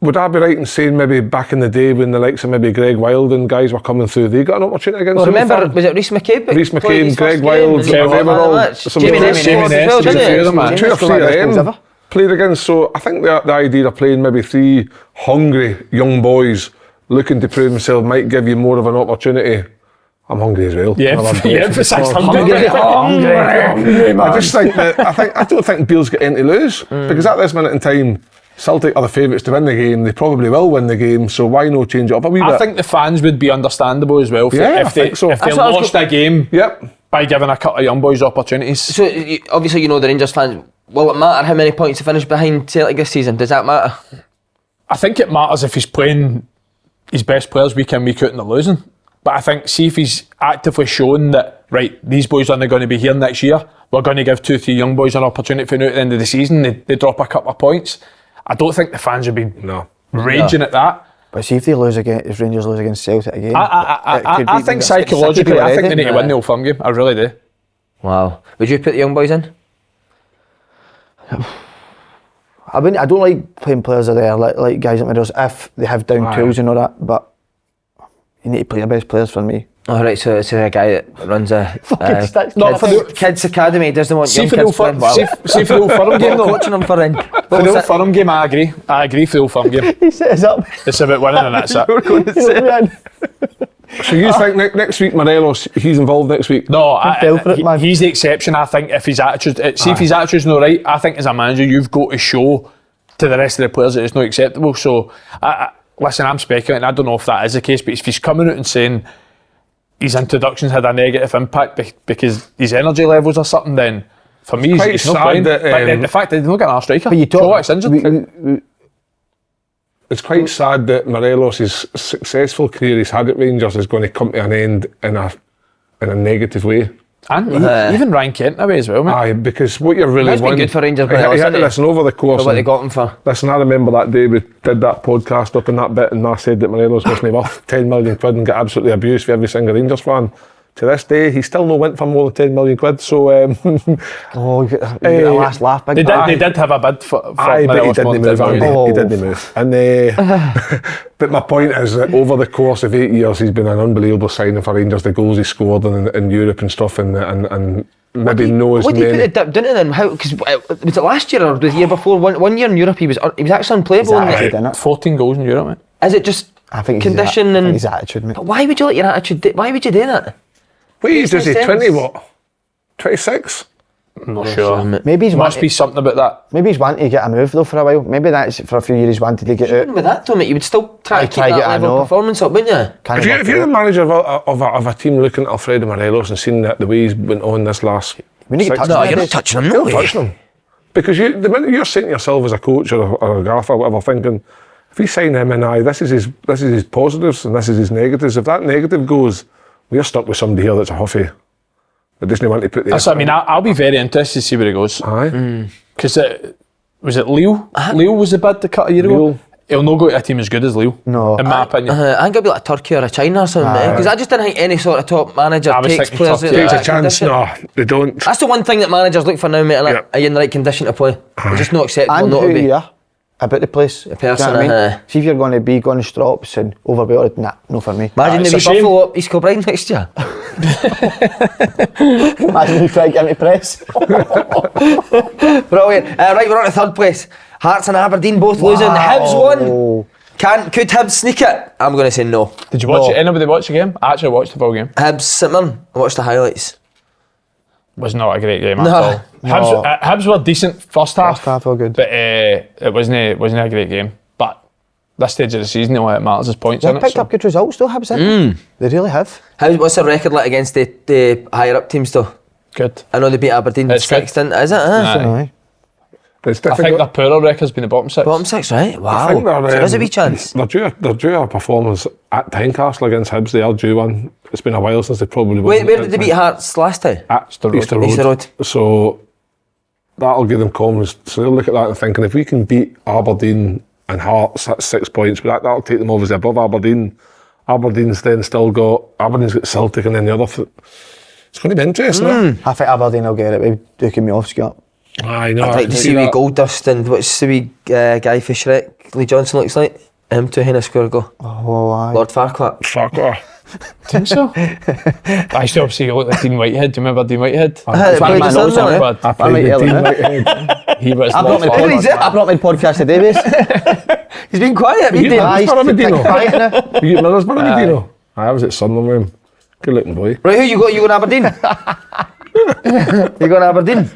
would I be right in saying maybe back in the day when the likes of maybe Greg Wild and guys were coming through, they got an opportunity against him? Remember, was it Rhys McCabe? Rhys McCabe, Greg Wild, Jamie Ness, 2 or 3 of them played against. So I think the idea of playing maybe 3 hungry young boys looking to prove themselves might give you more of an opportunity. I'm hungry as well. Yeah, emphasised hungry. I just think that I don't think Beale's got anything to lose, because at this minute in time, Celtic are the favourites to win the game. They probably will win the game, so why not change it up a wee bit? I think the fans would be understandable as well if they lost a game by giving a couple of young boys opportunities. So obviously, you know, the Rangers fans, will it matter how many points they finish behind Celtic this season? Does that matter? I think it matters if he's playing his best players week in, week out and they're losing. But I think, see if he's actively shown that, right, these boys aren't going to be here next year, we're going to give 2, 3 young boys an opportunity for now at the end of the season, they drop a couple of points. I don't think the fans would be raging at that. but see if Rangers lose against Celtic again. I think psychologically, I think they need to win the Old Firm game. I really do. Wow. Would you put the young boys in? I don't like playing players are there like guys like Morelos if they have down tools and all that, but you need to play your best players for me. Alright, so it's a guy that runs a kids academy, doesn't want young kids playing. See for the Old Firm game though. Coaching them for in. For the Old Firm game, I agree for the Old Firm game. He set us up. It's about winning and that's it. We're going to say. So you think next week Morelos, he's involved next week? No, fell for it, man. He's the exception. I think if his attitude, if his attitude's not right, I think as a manager you've got to show to the rest of the players that it's not acceptable. So, listen, I'm speculating. I don't know if that is the case, but if he's coming out and saying his introductions had a negative impact because his energy levels or something, then for me he's not playing. But the fact that he's not getting a striker, but you talk, injured. It's quite sad that Morelos' successful career he's had at Rangers is going to come to an end in a negative way. And even Ryan Kent in a way as well, mate. Aye, because what you're really That's been good for Rangers, listen, over the course for what they got him for. Listen, I remember that day we did that podcast up in that bit and I said that Morelos wasn't worth 10 million quid and got absolutely abused for every single Rangers fan. To this day, he still no went for more than 10 million quid, so... you get a last laugh, big they did have a bid for aye, but he didn't move, Oh. He didn't move. And, but my point is that over the course of 8 years, he's been an unbelievable signing for Rangers, the goals he scored in Europe and stuff, and maybe knows what did he put the dip down to then? Because was it last year or the year before? One year in Europe he was actually unplayable. 14 goals in Europe, mate. Is it just condition and his attitude, mate? But why would you let your attitude? Why would you do that? What age is he? 20 what? 26? I'm not sure. Maybe he's must be something about that. Maybe he's wanting to get a move though for a while. Maybe that's for a few years he's wanted to get out. With that, Tommy, you would still try to keep that level of performance up, wouldn't you? If you're the manager of a team looking at Alfredo Morelos and seeing the way he's went on this last... We need to touch him. No, you're not touching him, no. You're touching him. Because the minute you're saying to yourself as a coach or a gaffer or whatever, thinking, if we sign him in, this is his positives and this is his negatives. If that negative goes, we're stuck with somebody here that's a huffy. I just want to put the. That's what I mean. I'll be very interested to see where it goes. Aye. Because was it Leo? Leo was the bid to cut a year ago. He'll not go to a team as good as Leo. No. In my opinion. I think it'll be like Turkey or a China or something, because I just didn't think any sort of top manager I was takes thinking players. Turkey. out of Takes a that chance. condition. No, they don't. That's the one thing that managers look for now, mate. Like, are you in the right condition to play? It's just not acceptable And not who to be. you are about the place. Do you know person, what I mean? See if you're going to be going strops and overwhelmed. Nah, no for me. Imagine It's the a shame. Buffalo up East Kilbride next year. Imagine you try to get me press. Brilliant. Right, we're on to third place. Hearts and Aberdeen both losing. Hibs won. Could Hibs sneak it? I'm going to say no. Did you watch it? Anybody watch the game? I actually watched the full game. Hibs, St Mirren. I watched the highlights. Was not a great game No. at all. Hibs were decent first half. First half were good. But it wasn't a great game. But this stage of the season, all that matters is points. They've innit? picked So up good results though, Hibs, haven't they? They really have. What's the record like against the higher up teams though? good. I know they beat Aberdeen It's good. 6th, didn't it? Is it? Aye. It's I think difficult. their poorer record's been the bottom six. Bottom 6, right? Wow. I think they're, So there's a wee chance. They're due a performance at Tynecastle against Hibs. They are due one. It's been a while since they probably won. Where did they beat Hearts last time? At Easter Road. Easter Road. So that'll give them confidence. So they'll look at that and thinking, if we can beat Aberdeen and Hearts, that's 6 points. But that'll take them obviously above Aberdeen. Aberdeen's got Celtic and then the other. It's going to be interesting. I think Aberdeen will get it with Duke and Miofsky. I know. I'd like to see wee Gold Dust and what's the wee guy for Shrek? Lee Johnson looks like. Him to Henna square go. Oh, aye. Lord Farquhar. Fuck off. Think so? I used to obviously look like Dean Whitehead. Do you remember Dean Whitehead? They played man the knows Sunderland, that, eh? I played might the yell team at right. He was I brought my Who is it? I brought my podcast today, Davis. He's been quiet, You he did. Aye, Medino. quiet now. You Middlesbrough Medino? I was at Sunderland with him. Good looking boy. Right, who you got? You going Aberdeen? You going Aberdeen?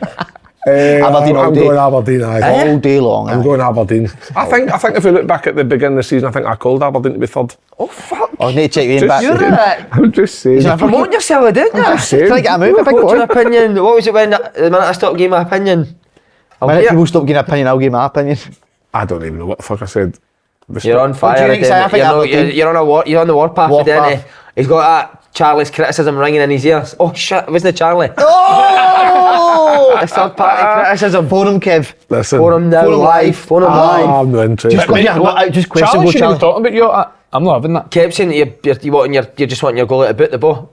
Aberdeen all I'm day. going Aberdeen. All day long. I'm going Aberdeen. I think if we look back at the beginning of the season, I think I called Aberdeen to be third. Oh fuck! I need to check you in back. You're I'm just saying. You're promoting yourself, didn't you? saying. Trying to get a move, big What's boy. your opinion? What was it when the minute I stopped giving my opinion? When people stop giving an opinion, I'll give my opinion. I don't even know what the fuck I said. You're on fire. do you think, Si? I think Aberdeen- You're on a war. You're on the warpath, Warpath. didn't he? He's got that Charlie's criticism ringing in his ears. Oh shit! It wasn't Charlie. Oh! It's third party criticism. Phone him, Kev. Listen. Phone him now Phone him live. live. Phone him live. I'm not interested. Just go- yeah, just question Charlie go, shouldn't Charlie. be talking about you. I'm not having that. Kept saying that you're just wanting your goal out about the ball.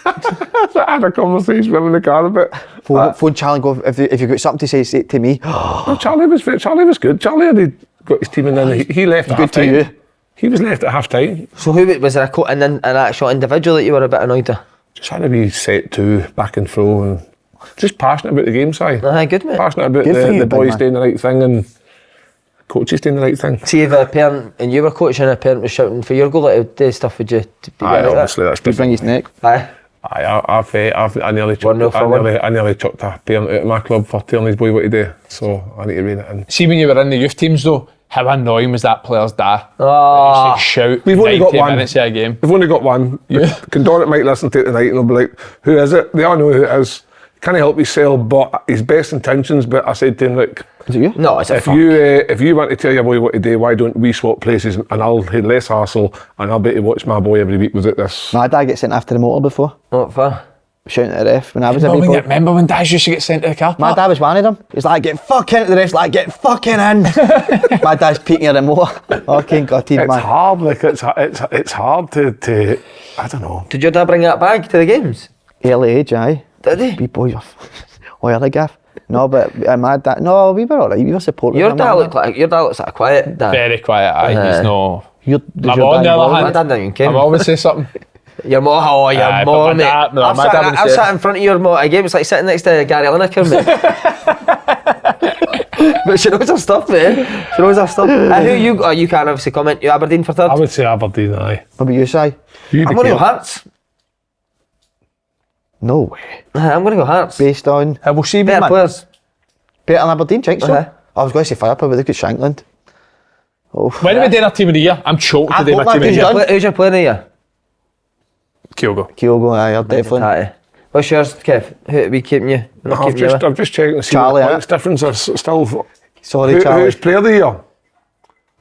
I had a conversation with him in the car a bit. Phone Charlie and go, if you've got something to say it to me. No, Charlie was good. Charlie had got his team in and he left at Good to half-time. you. He was left at half-time. So who was there an actual individual that you were a bit annoyed at? Just had to be set to back and throw and just passionate about the game, Si. Aye, good mate. Passionate about Good for you, the big boys man. doing the right thing and coaches doing the right thing. See if a parent and you were coaching and a parent was shouting for your goal, like do stuff would you to be Aye, like that? obviously that's Bring different. his neck. Aye. Aye, I nearly chucked 1-0 for one. I nearly chucked a parent out of my club for telling his boy what to do. So I need to rein it in. See, when you were in the youth teams though, how annoying was that player's dad? Oh. He used to shout We've only 90 got one. minutes of a game. We've only got one. Yeah. Condorant might listen to it tonight and they'll be like, who is it? They all know who it is. Can't help himself, but his best intentions. But I said to him, look, Is it you? No, it's a if fuck. you want to tell your boy what to do, why don't we swap places and I'll have less hassle and I'll be able to watch my boy every week without this. My dad gets sent after the motor before, Not fair. shouting at the ref when I was a wee boy. Remember when dads used to get sent to the car My park? dad was one of them. He's like, get fucking at the refs, like, get fucking in. My dad's peeking at the motor. Okay, got team, It's man. hard, like it's hard to I don't know. Did your dad bring that bag to the games? Early age, aye. Did he? Wee boys are oily gaff. No, but my dad, no, we were alright. We were supportive. Your of dad him, looks like a quiet dad. Very quiet. He's no. Your, My does mum, your on the dad other involved? My hand, dad didn't even care. I'm always say something. Your mom, oh, your Aye, but mom, my mate. dad- no, I've my sat, dad would I've say- sat in front of your mom again. It's like sitting next to Gary Lineker, mate. But she knows her stuff, mate. She knows her stuff. Who you? Oh, you can't obviously comment. You Aberdeen for third. I would say Aberdeen, aye. What about you, Si? You I'm going to go Hearts. No way. I'm going to go Hearts. Based on We'll see, Better man. players. better than Aberdeen, think so? Uh-huh. I was going to say Firepower, but look at Shankland. Oh. When are we doing our team of the year? I'm choked to I've do got my my team of the team year. done. Who's your player of the year? Kyogo. Kyogo, aye, definitely. Tatty. What's yours, Kev? Who are we keeping you? We're not keeping you. I'm just checking to see Charlie, what the points difference are still. Sorry, Charlie. Who's player of the year?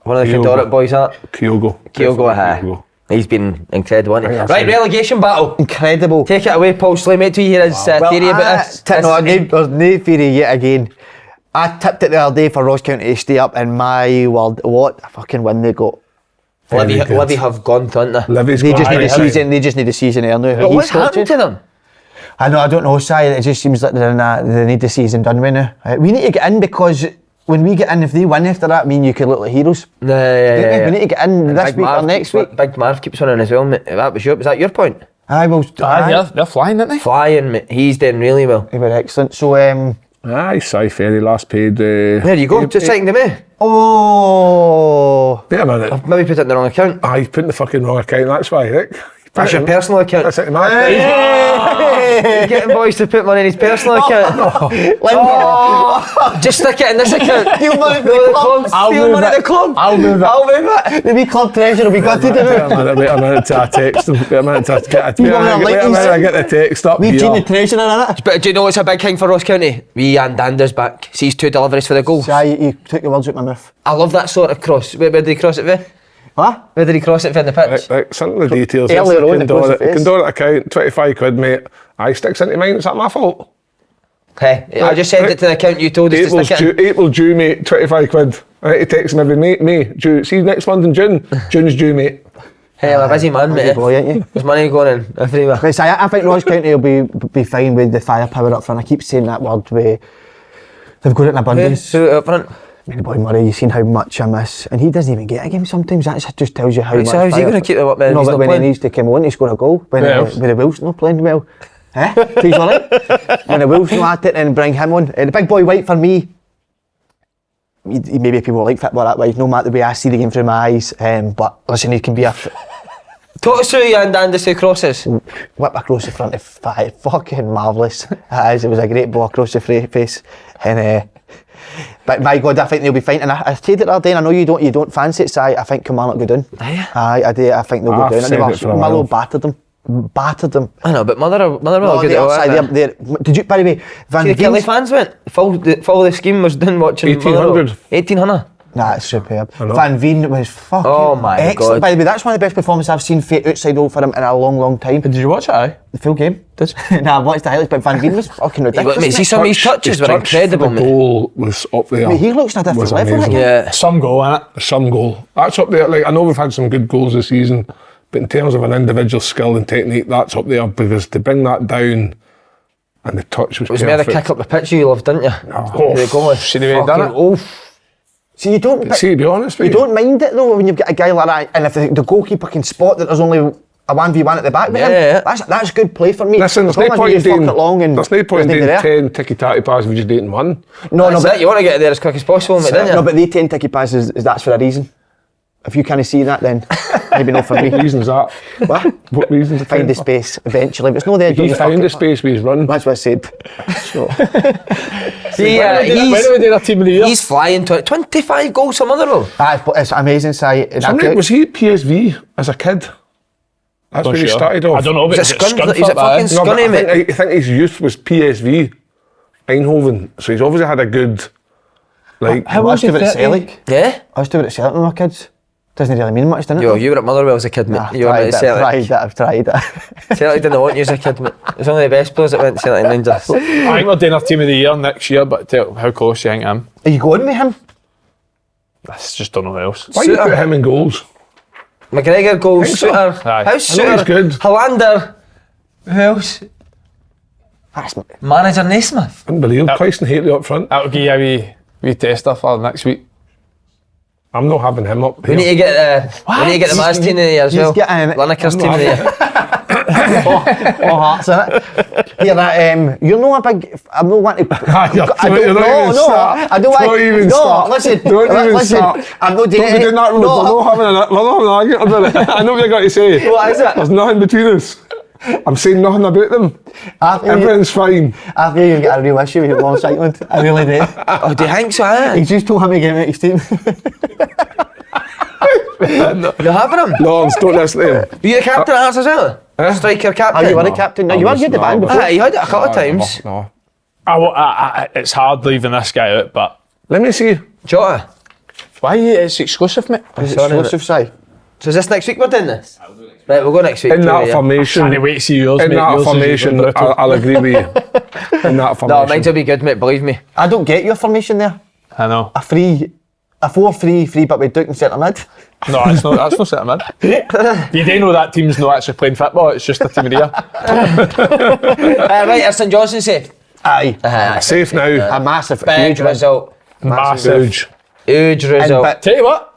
One of the Kyogo. Condorant boys, that. Kyogo. Kyogo, aye. Kyogo. He's been incredible, hasn't he? Yes, Right, relegation battle. Incredible. Take it away, Paul Slay, mate. Do you hear his theory about this? There's no theory yet again. I tipped it the other day for Ross County to stay up, and my word, what a fucking win they got. Livy have gone, haven't they? Livy's They got just need high a time. season. They just need a season there now. But what's happened to them? I know. I don't know, Si. It just seems like they need the season done right now. We need to get in because when we get in, if they win after that, you could look like heroes. Yeah. We need to get in this Big week Marv or next keeps- week. Big Marv keeps running as well, mate. Was that your point? They're flying, aren't they? Flying, mate. He's doing really well. They were excellent. So, Aye, Si Ferry last paid. There you go. Just saying to me. oh, Wait a minute. I've maybe put it in the wrong account. Aye, put in the fucking wrong account, that's why, Rick. That's your personal account. That's it, man. He's getting boys to put money in his personal account. Just stick it in this account. Steal money from No, the the club. club. Steal money at the club. I'll move it. the wee club treasurer will be glad to do it. Wait a minute till I text him. Wait a minute till I get You want me to wait a like minute, I these? get the text up. We've here. seen the treasurer in it. But do you know what's a big thing for Ross County? Andander's back. Sees 2 deliveries for the goal. Si, you took the words out my mouth. I love that sort of cross. Where did he cross it with? What? Where did he cross it for in the pitch? Right, send the details. Earlier on, it was the face. Condor account, 25 quid, mate. Aye, sticks into mine, is that my fault? Hey, I just sent it to the account you told us to stick it in. April due, mate, 25 quid. I need to text him every May due. See, next month in June. June's due, mate. Hey, I'm a busy man, Busy mate. boy, ain't you? There's money going in everywhere. Right, Si, I think Ross County will be fine with the firepower up front. I keep saying that word. They've got it in abundance. Who up front? The boy Murray, you've seen how much I miss, and he doesn't even get a game sometimes. That just tells you how much. So how's he going to keep them up there? No, He's but not when playing? he needs to come on to score a goal, when the Wolves not playing well, he's all right. When the Wolves not at it, and bring him on. The big boy White for me. Maybe people like football that way. No matter the way I see the game through my eyes, but listen, he can be a Talk us through Andander's 2 crosses. whip across the front of 5, fucking marvellous. It was a great ball across the face, and. But my God, I think they'll be fine. And I said it the other day, and I know you don't fancy it, Si. I think Kilmarnock go down. Aye, I do. I think they'll go down. said it for a Mallow while. battered them. I know, but Motherwell are good at all, aren't they? Did you, by the way, Van See, the Kelly Veen's... fans went. Follow the scheme was done watching 1800. 1800. Nah, it's superb. know. Van Veen was fucking Oh my excellent. God. By the way, that's one of the best performances I've seen outside Old Firm in a long, long time. Did you watch it? Aye. The full game. Nah, I've watched the highlights, but Van Veen was fucking ridiculous. Mate, see some of his touches were incredible, The mate. goal was up there. Mate, he looks on a different Was level, amazing. like, Yeah. Some goal, innit? Some goal. That's up there. Like, I know we've had some good goals this season, but in terms of an individual skill and technique, that's up there, because to bring that down and the touch was It was more the perfect. kick up the pitch you loved, didn't you? The goal. Should he have done it? Oh, See, you don't... See, to be honest with You don't mind it though when you've got a guy like that, and if the goalkeeper can spot that there's only a 1v1 at the back with Yeah. him, that's good play for me. Listen, there's As long no as point you in fuck doing, it long and there's no point in there's doing nobody there. 10 ticky-tacky passes if we just did it in one. No, that's it. You want to get there as quick as possible, mate, don't you? No, but they 10 ticky passes, that's for a reason. If you can't see that, then maybe not for me. What reason's that? What? What reason's the Find the space eventually. If it's not there, don't He just fuck found it. the space with his run. That's what I said. So, When are we doing a team of the year? He's flying 25 goals for Motherwell. it's amazing, Si. Was he at PSV as a kid? That's where he sure. started off. I don't know, but He's a it's scun- scunthorpe, he's a aye. fucking No, but Scunny, I mate. think his youth was PSV, Eindhoven. So he's obviously had a good, like. I was doing it at Celtic. Yeah? I was doing it at Celtic with my kids. Doesn't really mean much, doesn't it? Yo, you were at Motherwell as a kid, mate. You were at Celtic. I've tried it. Celtic didn't want you as a kid, mate. It was only the best players that went to Celtic and Rangers. I think we're doing our team of the year next year, but how close do you think I am? Are you going with him? I just don't know who else. Why you Suter. put him in goals? McGregor goals, Think so. Suter. Aye. How's I know he's Suter? good. Hollander. Who else? That's Manager Naismith. Unbelievable. Clayton Haley up front. That'll give you a wee tester for next week. I'm not having him up We here. need to get the Maz team of the year as He's well. getting- Lineker's team of the year. all hearts in it. Here, that you're not a big. I'm not wanting to. I don't even start. Listen, Don't even listen. start. I'm not doing Don't be it. doing that. We're not having an argument about it. I know what you're going to say. What is it? There's nothing between us. I'm saying nothing about them. Everything's fine. I think you've got a real issue with Lawrence Sightland. I really do. Oh, do you think so? Eh? He just told him to get him out of his team. You're having him? Lawrence, don't listen to him. Were you the captain at Hearts as well? Striker Oh, captain? you were the captain. No, you were. You had the band before. Aye, you had it a couple of times. No. It's hard leaving this guy out, but Let me see. Jota. why? It's exclusive, mate. Is it Sorry, exclusive, Si? So is this next week we're doing this? Right, we'll go next week. In that yeah. formation, Can't wait to see yours, in mate. that Yours is formation, brutal. I'll agree with you. In that formation. No, mine's will be good, mate, believe me. I don't get your formation there. I know. A 4-3-3, but with Duke and centre mid. No, that's not centre mid. You do know that team's not actually playing football, it's just a team of the year. Right, is St Johnstone safe? Aye. Safe now. A massive, Big huge win. result. Massive. Huge. Huge result. but- Tell you what,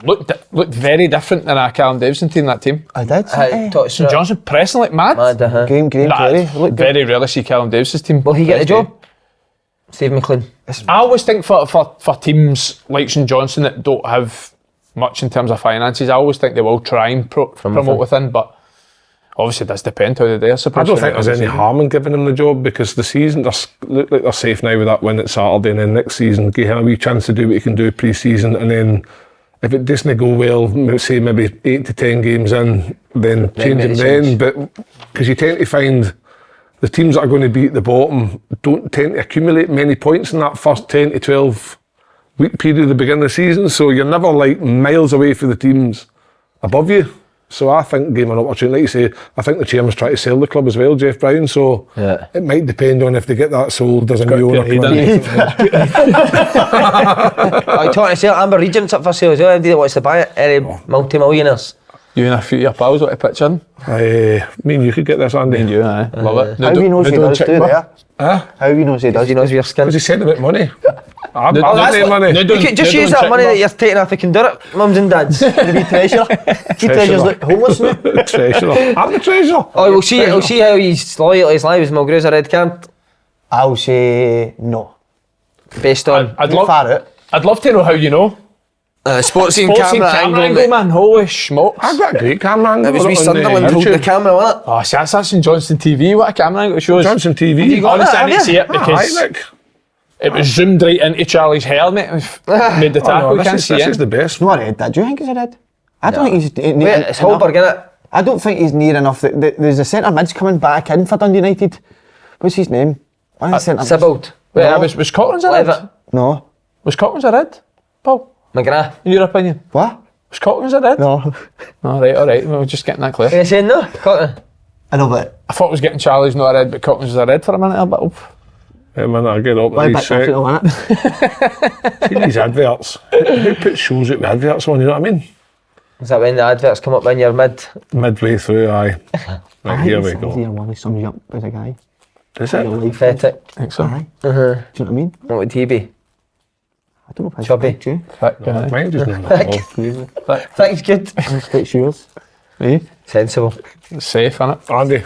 looked very different than our Callum Davison team, that team. I did. St Johnstone pressing like mad. Graham Nah, Carey. Look good. very rarely see Callum Davis's team. Will he get the job? Stephen McLean. I always think for teams like St Johnstone that don't have much in terms of finances, I always think they will try and promote within, but obviously it does depend how they do, I suppose. I don't think there's any harm in giving them the job because the season, look like they're safe now with that win at Saturday, and then next season give him a wee chance to do what he can do pre-season, and then if it doesn't go well, say maybe 8 to 10 games in, then change him then. But because you tend to find the teams that are going to be at the bottom don't tend to accumulate many points in that first 10 to 12 week period at the beginning of the season, so you're never like miles away from the teams above you. So I think give him an opportunity. Like you say, I think the chairman's trying to sell the club as well, Jeff Brown, so it might depend on if they get that sold, there's a new owner coming in. I talking to sale, Amber Regent's up for sale as well. Anybody that wants to buy it, any multi-millionaires. You and a few of your pals want to pitch in? Me and you could get this, Andy. And you, aye. Love it. How do you know he does do there? Huh? How do you know he does? Does he knows your skin? Because he said about money. I'm No, not that's any money. You could just use that money that you're taking off the conduit, mums and dads. The wee treasurer. He treasures like homeless now. Treasurer. I'm the treasurer. Oh, we'll see how he's loyal to his life as Mulgrew's a red card. I'll say no. Based on I'd Far out. love to know how you know. Sportsman Camera angle, angle, mate. man. Holy smokes. I've got a great camera angle. It was me Sunderland holding the camera, wasn't it? Oh, see, that's St Johnstone TV. What a camera angle it shows. Johnson TV. you got Honestly, that, I need to see it because Nick. it was zoomed right into Charlie's hair, mate. Made the tackle. You can't see this it. is the best. Not red. Do you think he's a red? I don't think he's. Wait, it's Holberg, innit? I don't think he's near enough. There's a centre mid's coming back in for Dundee United. What's his name? One of the centre mids. Sybold. Wait, No. was Scotland's a Levitt. red? No. Was Scotland's a red? Paul, McGrath. in your opinion? What? Was Scotland's a red? No. Alright. We're just getting that clear. Are you saying no? Cotton. I know, but I thought it was getting Charlie's not a red, but Cotton's was a red for a minute. But Hey man, I get up why with back these, off it, innit? see these adverts. Who puts shows out with adverts on, you know what I mean? Is that when the adverts come up when you're mid? Midway through, aye. Right, here we go. Here, Wally sums you up as a guy. Is it? Pathetic. I think so. Aye. Do you know what I mean? What would he be? I don't know if I Chubby. picked you. Mine just not Thanks, good. It's yours. Eh? Sensible. It's safe, innit? Andy.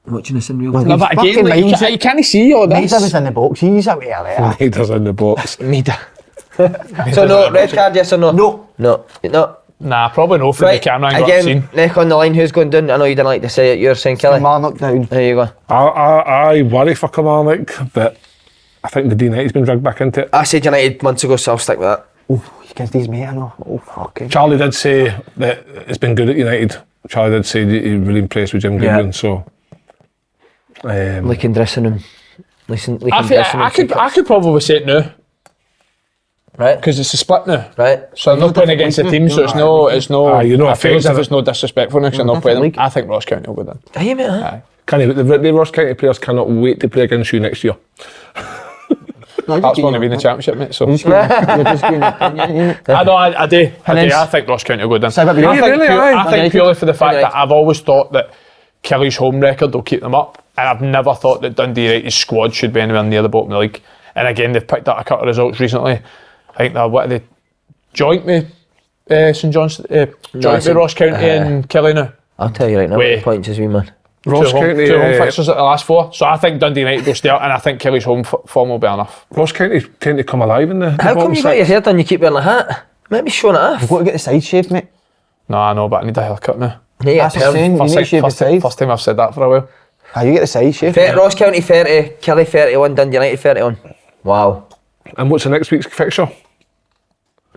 Watching this in real Well, time. No, but again, fucking like, minds you can't see all Maida this. was in the box. He's away there. He's in the box. Mida. So no, red card, yes or no? No. No. No. Nah, probably no for Right, the camera angle I've again, seen. neck on the line, who's going down? I know you didn't like to say it, you're saying Kelly. Marnock down. There you go. I worry for Kilmarnock, but I think the D-United's been dragged back into it. I said United months ago, so I'll stick with that. Oh, he gives these mate, I know. Oh, fucking. Charlie did say that it's been good at United. Charlie did say that he was really impressed with Jim Goodwin, so... Leaking dressing room. Leaking I could probably say it now Right? because it's a split now. Right? So I'm not playing against the team, so it's no. you're not I feel as if affected. it's no disrespectful because I'm not playing them. league. I think Ross County will go down. Are you, mate? Huh? Aye. the Ross County players cannot wait to play against you next year. That's going to be in the championship, mate. So You're just getting opinion. I know, I do. then I think Ross County will go down. So, but we- I think, really, aye. I think purely for the fact Right. that I've always thought that Kelly's home record will keep them up, and I've never thought that Dundee United's squad should be anywhere near the bottom of the league. And again, they've picked up a couple of results recently. I think they're what are they joint with St John's, joint with St- Ross County and Kelly now. I'll tell you right now, Wait. points as we man. Ross two County, home fixtures at the last four. So I think Dundee United will stay up, and I think Kelly's home form will be enough. Ross County tend to come alive in the How come bottom you got your six. hair done? You keep wearing a hat. Might be showing it off. You've got to get the side shaved, mate. No, I know, but I need a haircut now. Yeah, That's what I'm saying. You need to shave the sides. First time I've said that for a while. Ah, you get the side shaved. Ross County 30, Kelly 31, Dundee United 31. Wow. And what's the next week's fixture?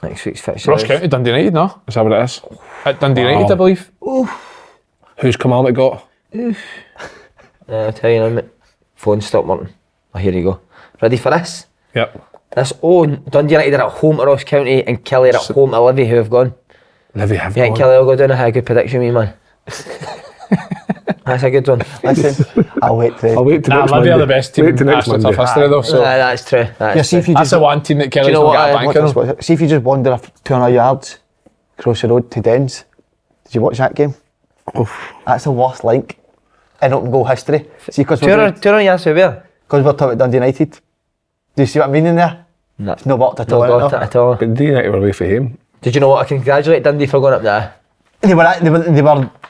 Next week's fixture. Ross is- County, Dundee United, no? Is that what it is? At Dundee United, I believe. Who's Kilmarnock got? I'll tell you now, mate. Phone stopped working. Oh, here you go. Ready for this? Yep. Dundee United are at home to Ross County and Kelly are at home to Livy, who have gone. Livy have You think gone. Kelly will go down? I had a good prediction, me man. That's a good one. Listen, I'll wait to Next Livy are Monday. the best team Wait till in next Astroturf Monday. history though, so That's true. That's see if true. you that's just the one team that Kelly's know not what, got a I- bank on. see if you just wander 200 yards across the road to Dens. Did you watch that game? That's the worst link in open goal history. See, because we're talking about Dundee United. Do you see what I mean in there? No. It's not worked at all. Not got it at all. But Dundee United were away for him. Did you know what? I congratulate Dundee for going up there. They were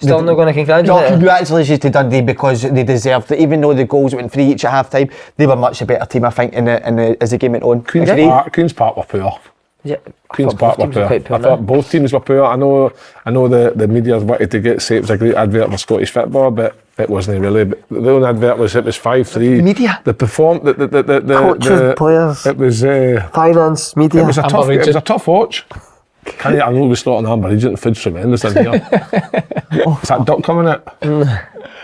Still not going to congratulate No, them. congratulations to Dundee because they deserved it. Even though the goals went 3 each at half time, they were much a better team, I think, as the game went on. Queen's Park were poor. Yeah. Queen's Park were teams were poor. quite poor, I thought both teams were poor. I know the media wanted to get say it was a great advert for Scottish football, but it wasn't really. But the only advert was it was 5-3. Media. The Coaches, players. It was Finance, media. it was a Amber tough. It Region. was a tough watch. I know we slot on Amber Region. Food's tremendous in here. Is that duck coming out?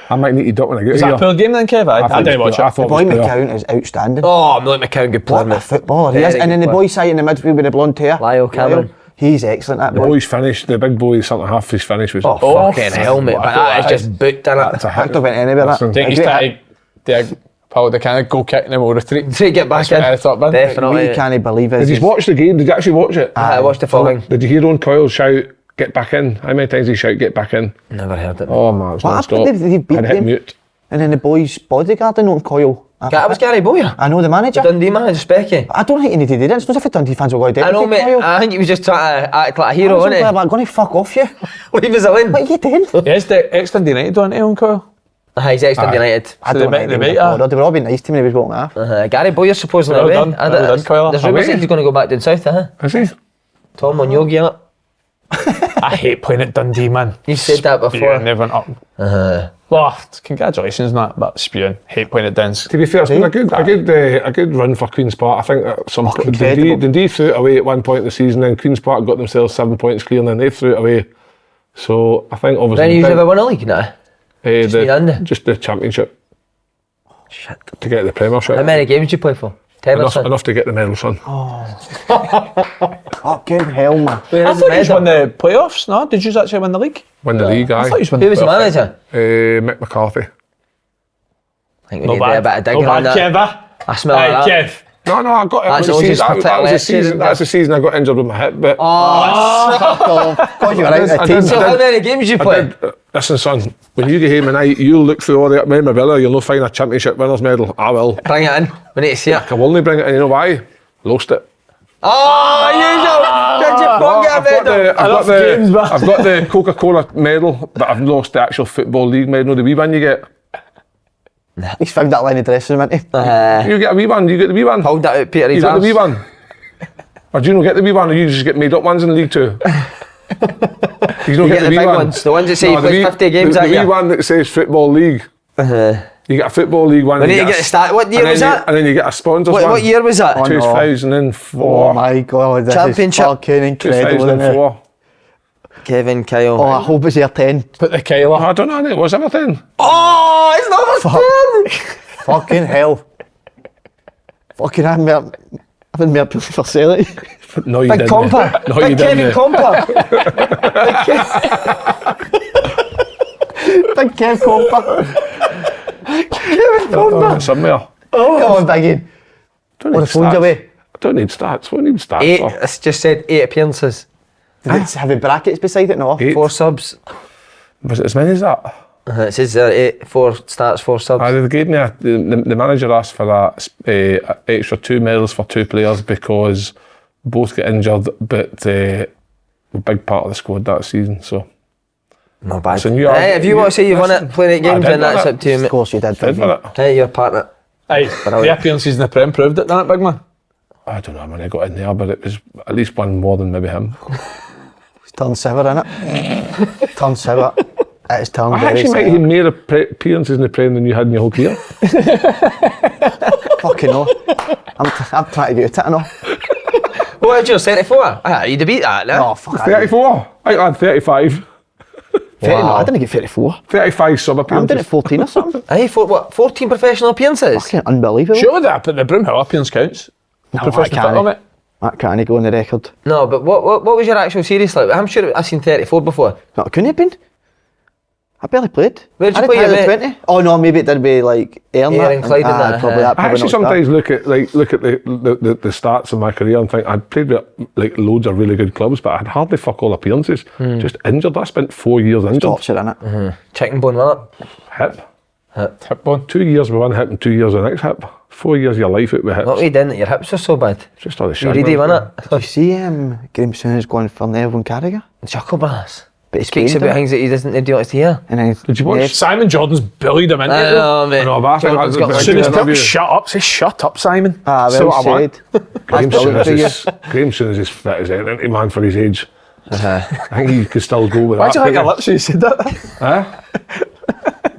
I might need to duck when I get Was here. that a poor game then, Kev? I thought didn't watch I it. thought Boy it was poor. McCown is outstanding. Oh, I'm like McCown, good player. What a footballer he is. Very And then good the player. boy side in the midfield with the blonde hair. Lyle Cameron. He's excellent, that The boy. boy's finish, the big boy centre half, his finish was. Oh, fucking hell, mate. what But a goal that is that just booked in That's it. a hit. Hector went anywhere. Listen, Think he's A great trying to Paul, they kind of go kick and then we'll retreat. To get back in. Top man. Definitely. We can't believe it. Did you watch the game? Did you actually watch it? I watched the full thing. Did you hear Owen Coyle shout, get back in? How many times did he shout, get back in? Never heard it. Oh man, it's What non-stop. happened? They've beat I'd hit them. mute. And then the boys' bodyguard in on Coyle. That was Gary Bowyer. I know the manager. Dundee manager, Specky. I don't think you need to do that. It's not as if the Dundee fans were going to I know, mate. I think he was just trying to act like a hero, wasn't he? I'm going to fuck off you. Leave us alone. What are you doing? Yes, the ex-Dundee United on Owen Coyle. He's ex-Dundee United. I So don't they think might- they they were might, bothered. They were all being nice to me when he was walking off. Gary Bowyer's supposedly Well away. done. Well done, Coyle. There's rumours that he's going to go back down south, Is he? Tom on Yogi up. I hate playing at Dundee, man. You've said that before. Spewing, they went up. Well, congratulations, on that, but spewing. Hate playing at Dens. To be fair, it's been a good run for Queen's Park. I think at some point incredible. Dundee threw it away at one point in the season, then Queen's Park got themselves 7 points clear, and then they threw it away. So I think obviously Then you ever won a league now? just been under? just the championship Shit. to get the Premiership. How many games did you play for? 10 or something? Enough to get the medal, son. Fucking hell, man. Where I is thought the you won medal? the playoffs, no? Did you actually win the league? Win the league, I aye. thought you won Who was the playoffs. manager? Mick McCarthy. I think we No need to do a bit of bad. digging No on bad, that. Kev. I smell Hey, like that. Kev. No, I got it. That's That was the always season- particular that was the lecture, season. That's the season I got injured with my hip. But Fuck off. God, you were right. I The team. did- So how many games did you I play? did. Listen, son, when you get home tonight, you'll look through all the memorabilia, you'll not find a championship winners medal. I will. Bring it in. We need to see it. I will only bring it in, you know why? Lost it. Oh, usual. Did you No, fucking medal? I've got the Coca-Cola medal, but I've lost the actual Football League medal, the wee one you get. He's found that line of dressing room, hasn't he? You get a wee one, you get the wee one. Hold that out, Peter. You got the wee one. Or do you not get the wee one, or you just get made up ones in League Two? You don't You get get the the wee big one. ones, the ones that say you the played 50 games the that wee year. one that says Football League. You get a Football League one. We and need you to get a the start. What year and was then that? And then you get a sponsors one. What year was that? Oh, no. 2004. Oh my God, this Championship. is fucking incredible, isn't it? 2004. Kevin Kyle. Oh, I hope it's year 10. Put the Kyle up. I don't know, I think it was everything. Oh, it's number 10. Fucking hell. Fucking I'm more for Celtic. No, you Big didn't. Compa. No, you Big Kevin didn't. Compa. Big Kev Compa. Kevin Compa. Somewhere. Come on, Biggie. Don't Oh, need the phone's stats. away. I don't need stats. What do you need stats 8. for? It's just said 8 appearances. Did it have the brackets beside it? No. 8. 4 subs. Was it as many as that? It says 8. 4 starts, 4 subs. They gave me the manager asked for that extra 2 medals for 2 players because both got injured, but a big part of the squad that season. So Not bad. So you are- Hey, if you want to say you've won it, playing 8 games, I then did win that's it. up to you, Of mate. course you did. did with it. Hey, you're a partner. Aye, the appearances in the Prem proved it, didn't it, big man? I don't know how many I got in there, but it was at least one more than maybe him. It's turn 7, innit? Turn 7. It's turn I very actually might have seven. more appearances in the Prem than you had in your whole career. Fucking no. I'm trying to get it, I know. What did you 34? You'd have beat that, no? Oh, fuck. 34. I had 35. 30, no, I didn't get 34. 35 sub I'm doing it appearances. 14 or something. Aye, 14 professional appearances? Fucking unbelievable. Surely the Broomhill appearance counts. No, professional football, mate. That can't go on the record. No, but what was your actual series like? I'm sure I've seen 34 before. No, it couldn't have been. I barely played. Where'd you I play your didn't mate? 20. Oh no, maybe it did be like Ayr and Clyde and that, probably that. I Probably actually not sometimes look at the stats of my career and think I'd played with like loads of really good clubs, but I'd hardly fuck all appearances. Just injured. I spent 4 years injured. Torture, innit? Chicken bone, wasn't Hip. it? Hip bone. 2 years with one hip and 2 years with the next hip. 4 years of your life out with hips. What were you doing that your hips were so bad? Just all the You shit. ready, wasn't it? Did you see Graham Souness going for Neville and Carragher? Chuckle brass. But he Speaks screamed about him. things that he doesn't nobody wants to hear. And then Did you watch? Simon Jordan's bullied him into I it. know, mate. No, but I think Jordan's that's got a like As soon as good people interview. shut up, say shut up, Simon. well So what I want. said. Graham That's brilliant for you. Souness is fit as anything, man, for his age. Uh-huh. I think he could still go with Why'd that. you like your couldn't lips when you said that?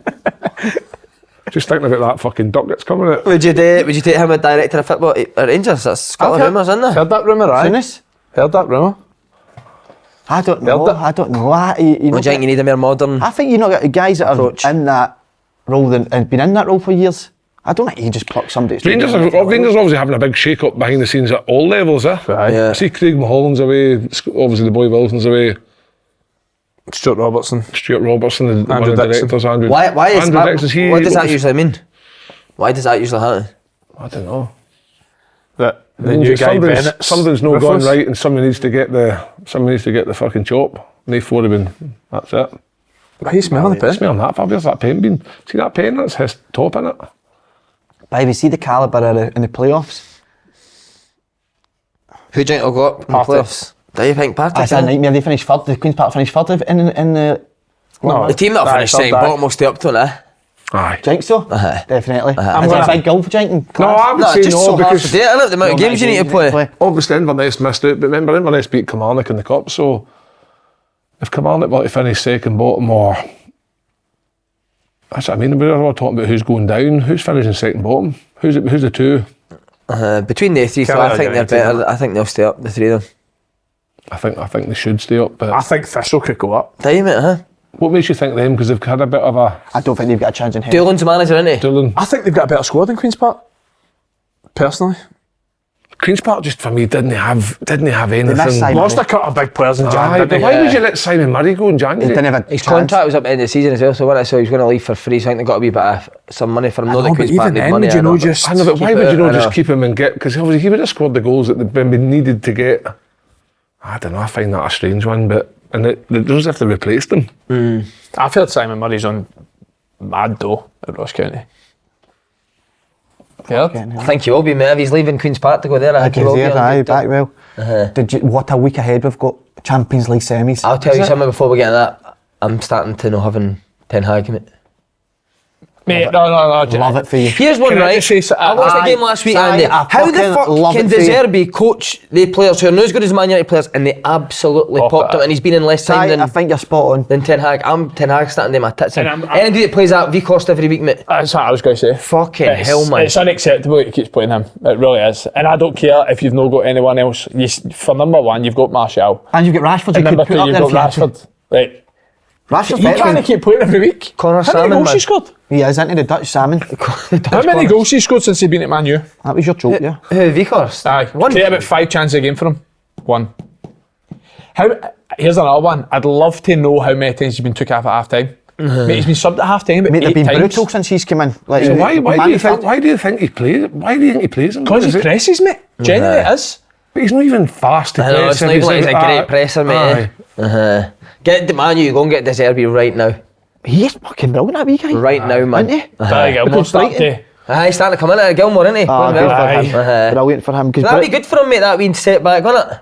he? Just thinking about that fucking duck that's coming out. Would you take him a director of football at Rangers? That's got I've rumours, isn't there? Heard that rumour, aye? Souness? Heard that rumour. I don't know. Held it. I don't know. You know, Would you think you need a more modern? I think you know got guys that approach? are in that role and been in that role for years. I don't think you can just pluck somebody. Rangers obviously having a big shake up behind the scenes at all levels, eh? Aye. Yeah. See Craig Mulholland's away, obviously the boy Wilson's away, Stuart Robertson. Stuart Robertson, the one Andrew of the Dixon. directors, Andrew. Why is Andrew that? Dixon's What does that usually mean? Why does that usually happen? I don't know. That the new guy Bennett. Something's not going right, and somebody needs to get the fucking chop. And they four have been. That's it. Why are you smelling the pen? Smelling that, Fab. Where's that pen been? See that pen? That's his top in it. Baby, see the calibre in the playoffs. Who do you think will go up in the Party. playoffs? Do you think Partick? That's a nightmare. They finished third. The Queen's Park finished third in the. No. The team that'll Aye, finish third, second aye. bottom will stay up to it, eh? Aye. Jinx so? Uh-huh. Definitely. I'm Is gonna- it a big goal for Jinx? No, I would No, say it's just no so hard to because do it, isn't it? The amount of games you need to play. obviously Inverness missed out. But remember, Inverness beat Kilmarnock in the cup. So if Kilmarnock were to finish second bottom, or that's what I mean. We're all talking about who's going down. Who's finishing second bottom? Who's the two? Between the three, so Can't I think really they're do anything. better. I think they'll stay up, the three of them. I think they should stay up. But I think Thistle could go up. Damn it, huh? what makes you think them? Because they've had a bit of a I don't think they've got a chance in hell. Doolan's manager, isn't he? Doolan. I think they've got a better squad than Queen's Park. Personally. Queen's Park just for me didn't have anything. missed Simon. Lost a couple of big players in Aye, January, but didn't why they? would you let Simon Murray go in He January? didn't have a His chance. contract was up at the end of the season as well, so when I saw he was going to leave for free, so I think they got to be a bit of some money for him. I Not know, that but Queen's even Park need then, money. would you I know know, just- I know, but why keep would it- you I not just know. keep him and get? Because obviously he would have scored the goals that they've been needed to get. I don't know. I find that a strange one, but and they don't have to replace them. I've heard Simon Murray's on mad dough at Ross County. Heard? I think he will be, mate. If he's leaving Queen's Park to go there, I think he will be. on a Aye, good deal. back well. Did you? What a week ahead we've got. Champions League semis. I'll tell you something before we get into that. I'm starting to know having Ten Hag, mate. Mate, no. Love it for you. Here's one, Can I right? just say so- I watched the Aye, game last week, aye, Andy. I How the fucking fuck love can it for you. De Zerbi coach the players who are not as good as Man United players and they absolutely Pop popped it. him and he's been in less time Aye, I than think you're spot on. Ten Hag. I'm Ten Hag starting to my tits in. And I'm- Anybody that plays that V-Cost every week, mate. That's what I was going to say. Fucking hell, man. It's unacceptable that he keeps playing him. It really is. And I don't care if you've not got anyone else. For number one, you've got Martial. And you've got Rashford. And You number could put two, up you've there got if you had to. Rashford. Right. Rashford's You better can't than- keep playing every week. Connor How many Salmon, goals man. he scored? He is into the Dutch salmon. How many goals he scored since he's been at Man U? That was your joke, yeah. Who, V-Cost? Aye. One. Create about 5 chances a game for him. 1. Here's another one. I'd love to know how many times he's been took off at half time. Mate, he's been subbed at half time about Mate, they've 8 been times. brutal since he's come in. Like, So why do Man you think? felt- Why do you think he plays? Why do you think he plays him? Because Is he it- presses, mate. Genuinely it is. But he's not even fast to I know, press. it's not even like he's a great presser, mate. Aye. Get the Man U, go and get De Zerbi right now. He is fucking brilliant, that wee guy. Right now, man. Isn't he? There you go. More start to. Aye, he's starting to come in at Gilmore, isn't he? Ah, Going good well. for Aye. him. Uh-huh. Brilliant for him. 'Cause That'd be good for him, mate, that wee setback, wouldn't it?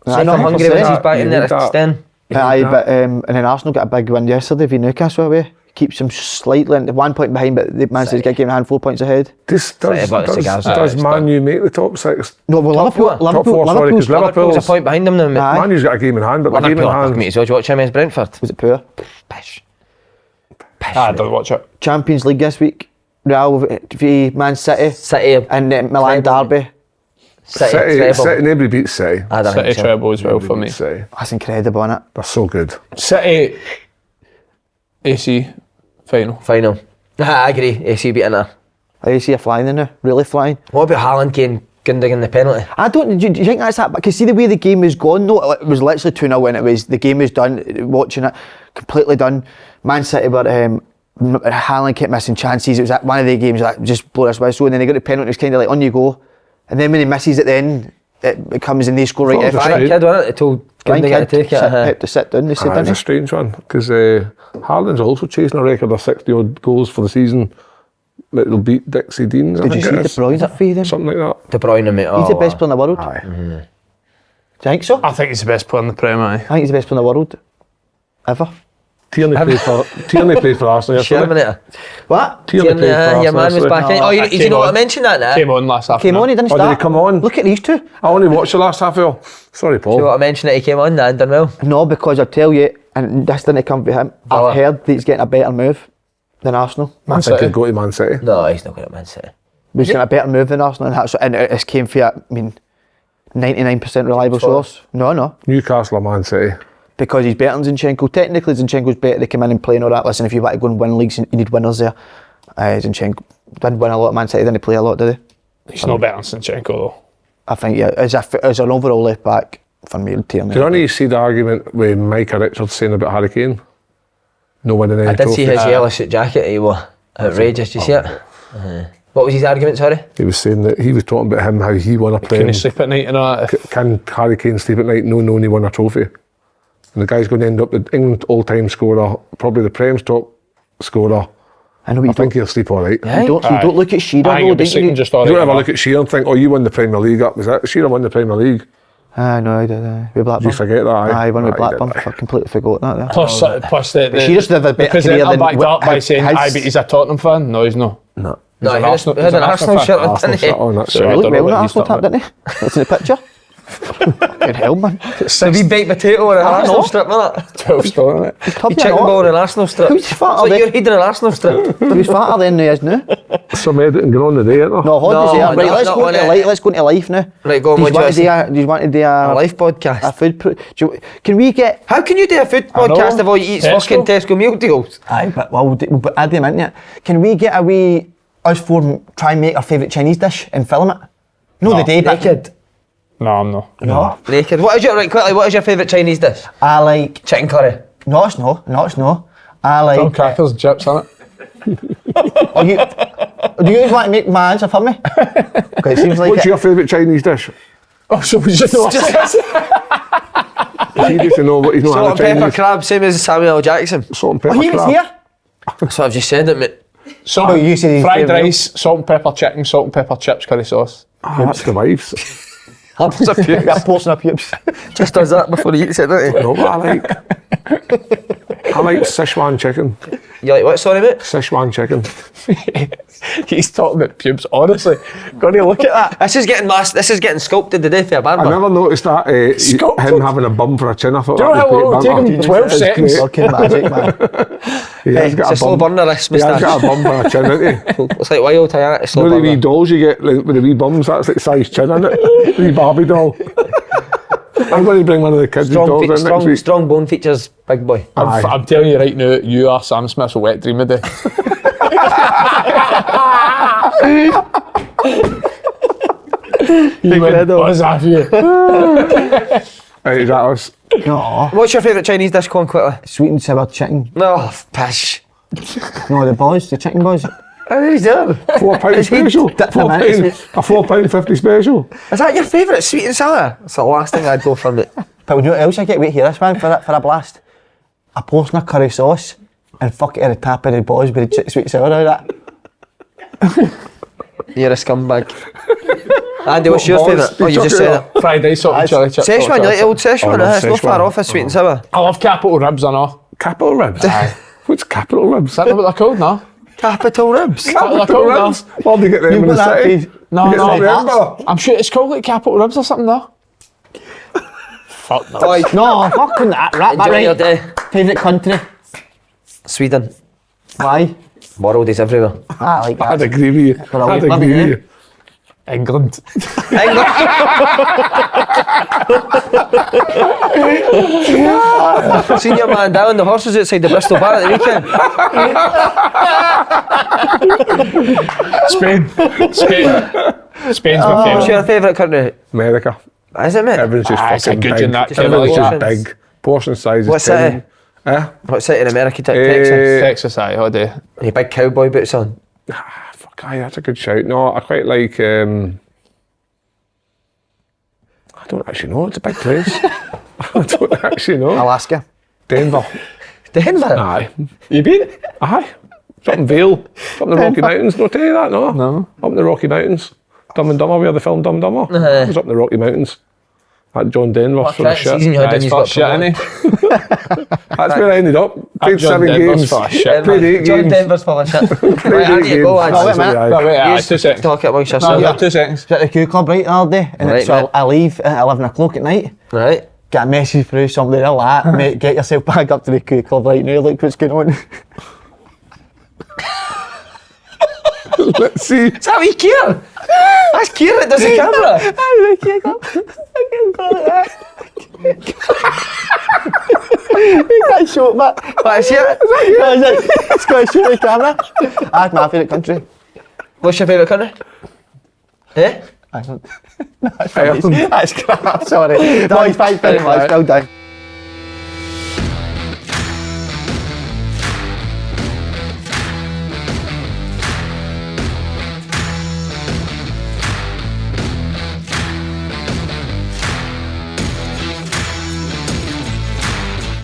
Aye, Save him hungry 100%. when he's back You in there need to that. extend. Aye, but and then Arsenal got a big win yesterday v Newcastle away. Keeps them slightly 1 point behind, but they managed to get a game in hand 4 points ahead. Does about the cigars. Man U make the top 6? No, well, Liverpool, four. Liverpool, Top four, sorry, Liverpool's, 'cause Liverpool- Liverpool's a point behind them now, mate. Aye. Man U's got a game in hand, but the game in Liverpool, fuck hand. me, as well. Do you watch him against Brentford? was it poor? Pish. I don't watch it. Champions League this week. Real v Man City City, and Milan Treble. derby. City, treble. Nobody beats City. I don't City think so. treble as well for me. Beats City. That's incredible, isn't it? They're so good. City AC final. Final. I agree, AC beating her. I see you flying in now, really flying. What about Haaland getting Gundogan the penalty. I don't. Do you think that's that? Because see the way the game was gone. No, it was literally 2-0 when it was. The game was done. Watching it, completely done. Man City were. Haaland kept missing chances. It was one of the games that just blew us whistle, and then they got the penalty. It's kind of like on you go, and then when he misses at the end, it comes and they score right after. Fine kid, wasn't it? They told Gundogan to take it. Had to sit down. They said, It's a strange one because Haaland's also chasing a record of 60 odd goals for the season. It'll beat Dixie Dean. Did you see De Bruyne for them? Something like that. De Bruyne, mate. He's the best player in the world. Aye. Do you think so? I think he's the best player in the Premier. I think he's the best player in the world ever. Tierney played for Arsenal yesterday. Sherman. What? Tierney played for Arsenal Your man was yesterday. back in. Oh, did you know what I mentioned that now? Came on last half. Came on, he didn't Oh, start. did he come on? Look at these two. I only watched the last half hour. Sorry, Paul. Do you know what I mentioned that he came on and done well? No, because I tell you, and this didn't come from him. Oh. I've heard that he's getting a better move than Arsenal. I think he'd go to Man City. No, he's not going to Man City. He's getting a better move than Arsenal, and it came from 99% reliable source. No. Newcastle or Man City. Because he's better than Zinchenko. Technically, Zinchenko's better. They come in and play and all that. Listen, if you want to go and win leagues, you need winners there. Zinchenko didn't win a lot. Man City didn't play a lot, did he? He's no better than Zinchenko though. I think, yeah, as an overall left back, for me, Tierney. Did any see the argument with Micah Richards saying about Harry Kane? No winning any I did see trophies? his yellow suit jacket. He was outrageous. Did you see it? What was his argument, sorry? He was saying that he was talking about him, how he won a Can Prem. he sleep at night and all that? Can Harry Kane sleep at night knowing he won a trophy? And the guy's going to end up the England all-time scorer, probably the Prem's top scorer. I know, I think he'll sleep all right. You don't look at Shearer, I think he'll be don't sleeping you? just all You right. don't ever look at Shearer and think, oh, you won the Premier League. Was that Shearer won the Premier League? No, I did. With Blackburn. Did you forget that? Aye, won with Aye, Blackburn. did I? I completely forgot that. There. Plus the Shearer's had a better presenter career than backed up by his- saying, his- "Aye, but he's a Tottenham fan." No, he's not. No. No, he Arsenal- had an he's an Arsenal Arsenal shirt fan. on, Arsenal didn't he? shirt on, that's So right. I Look don't know well in what he's Arsenal talking tap, didn't he? That's in the picture. Fucking hell, man. A wee baked potato on an Arsenal know. strip, wasn't it? 12 stone on it. Wee chicken ball on an Arsenal strip. Who's fatter It's like than- you're reading an Arsenal strip. He's fatter than he is now. Some editing going on today, isn't there? No, Hodges No, here. Right, no, let's not go on into it. life. Let's go into life now. Right, go on, Do what you do want you to do you want to do A a life podcast. a food? Can we get? How can you do a food I know. podcast if all you eat is Tesco. fucking Tesco meal deals? Aye, but we'll add them into it. Can we get a wee us four try and make our favourite Chinese dish and film it? No, the day, but Naked. No, I'm not. no. Naked. What is your, right, quickly, what is your favourite Chinese dish? I like. Chicken curry. No, it's no. I like. Some crackers and chips on it. Do you guys want to make my answer for me? Okay, it seems like What's it. your favourite Chinese dish? Oh, so we just know. He needs to know what he's not Salt and had a pepper Chinese. crab, same as Samuel L. Jackson. Salt and pepper Oh, he was crab. here. That's what I've just said, it, mate. So, Oh, you said he's fried favourite. rice, salt and pepper chicken, salt and pepper chips, curry sauce. Ah, that's the wives. Happens a few. Got a portion of pubes. Just does that before he eats it, doesn't he? No, but I like Sichuan chicken. You like what, sorry, mate? Sichuan chicken. He's talking about pubes, honestly. Got to look at that. This is getting sculpted today for a I barber. never noticed that Sculpted. him having a bum for a chin. I thought Do you know that how long was it'll great take him? banter. 12 It's seconds. great. Fucking magic, man. He has It's got a slow burner, this He has moustache. got a bum for a chin, isn't he? It's like wild tie, it's slow You know the wee burner. dolls you get like, with the wee bums, that's like size chin, isn't it? The wee Barbie doll. I'm going to bring one of the kids' dolls in next week. Strong bone features, big boy. Aye. I'm telling you right now, you are Sam Smith's wet dream of day. You went buzz off you. Right, is that us? No. What's your favourite Chinese dish, Con, quickly? Sweet and sour chicken. No, pish. No, the boys, the chicken boys. How is that? £4 special. Dip them in. £4.50 special. Is that your favourite, sweet and sour? That's the last thing I'd go from it. But you know what else I get? Wait here, this one for a blast. A portion of curry sauce and fuck it at the top of the boys with the sweet and sour out of that. You're a scumbag. Andy, what's your Boys, favourite? Oh, you chuck just it said up. it. Fried rice, salt and chili chips. Szechuan, you like the old I Szechuan? love It's not far Szechuan. off as sweet and sour. I love capital ribs, I know. Capital ribs? What's capital ribs? Is that not what they're called, no? Capital ribs. Capital ribs. Well, do you get them in the city? No, You get no, them in Edinburgh? I'm sure it's called like capital ribs or something, no? Fuck no. Boy, No, fucking that. Right, enjoy your right. day. Favourite country? Sweden. Why? World is everywhere. I like that. I'd agree with you. Well, I'd I'll agree leave with it you. England. Seen your man down the horses outside the Bristol bar at the weekend. Spain. Spain's my What's favourite. your favourite country? America. Is it, mate? Everyone's just it's a fucking good big. in that Just Everyone's portions. just big. Portion size What is tiny. city? Eh? What city in America? Eh, Texas? Texas, aye, all day. Any big cowboy boots on? Fuck, aye, that's a good shout. No, I quite like. I don't actually know. It's a big place. I don't actually know. Alaska. Denver. Denver? Aye. You been? Aye. It's up in Vale. It's up in the Rocky Mountains. No, tell you that, no? No. Up in the Rocky Mountains. Dumb and Dumber, where the film Dumb and Dumber. It was up in the Rocky Mountains. At John Denver What for the season shit. you had Aye, and it's you've for got shit, promoted? innit? That's where I ended up. Played John 7 Denver's games. for shit. Played 8 John games. Denver's full of shit. Played Right, I 8 need to go, games. lads. wait a minute. Aye. No, wait, aye, You 2 seconds. talk amongst No, yourselves. yeah, 2 seconds. At the Q Club right the other day, and Right, so mate. I leave at 11 o'clock at night. Right. Get a message through somebody like that, mate, get yourself back up to the Q Club right now, look what's going on. Let's see. Is that wee Keir? That's Keir that does the camera. You can't show it, but But I see it. it's got to show the camera. That's my favourite country. What's your favourite country? Eh? I don't. No, that's crap, sorry. No, he's fine, very much, well done.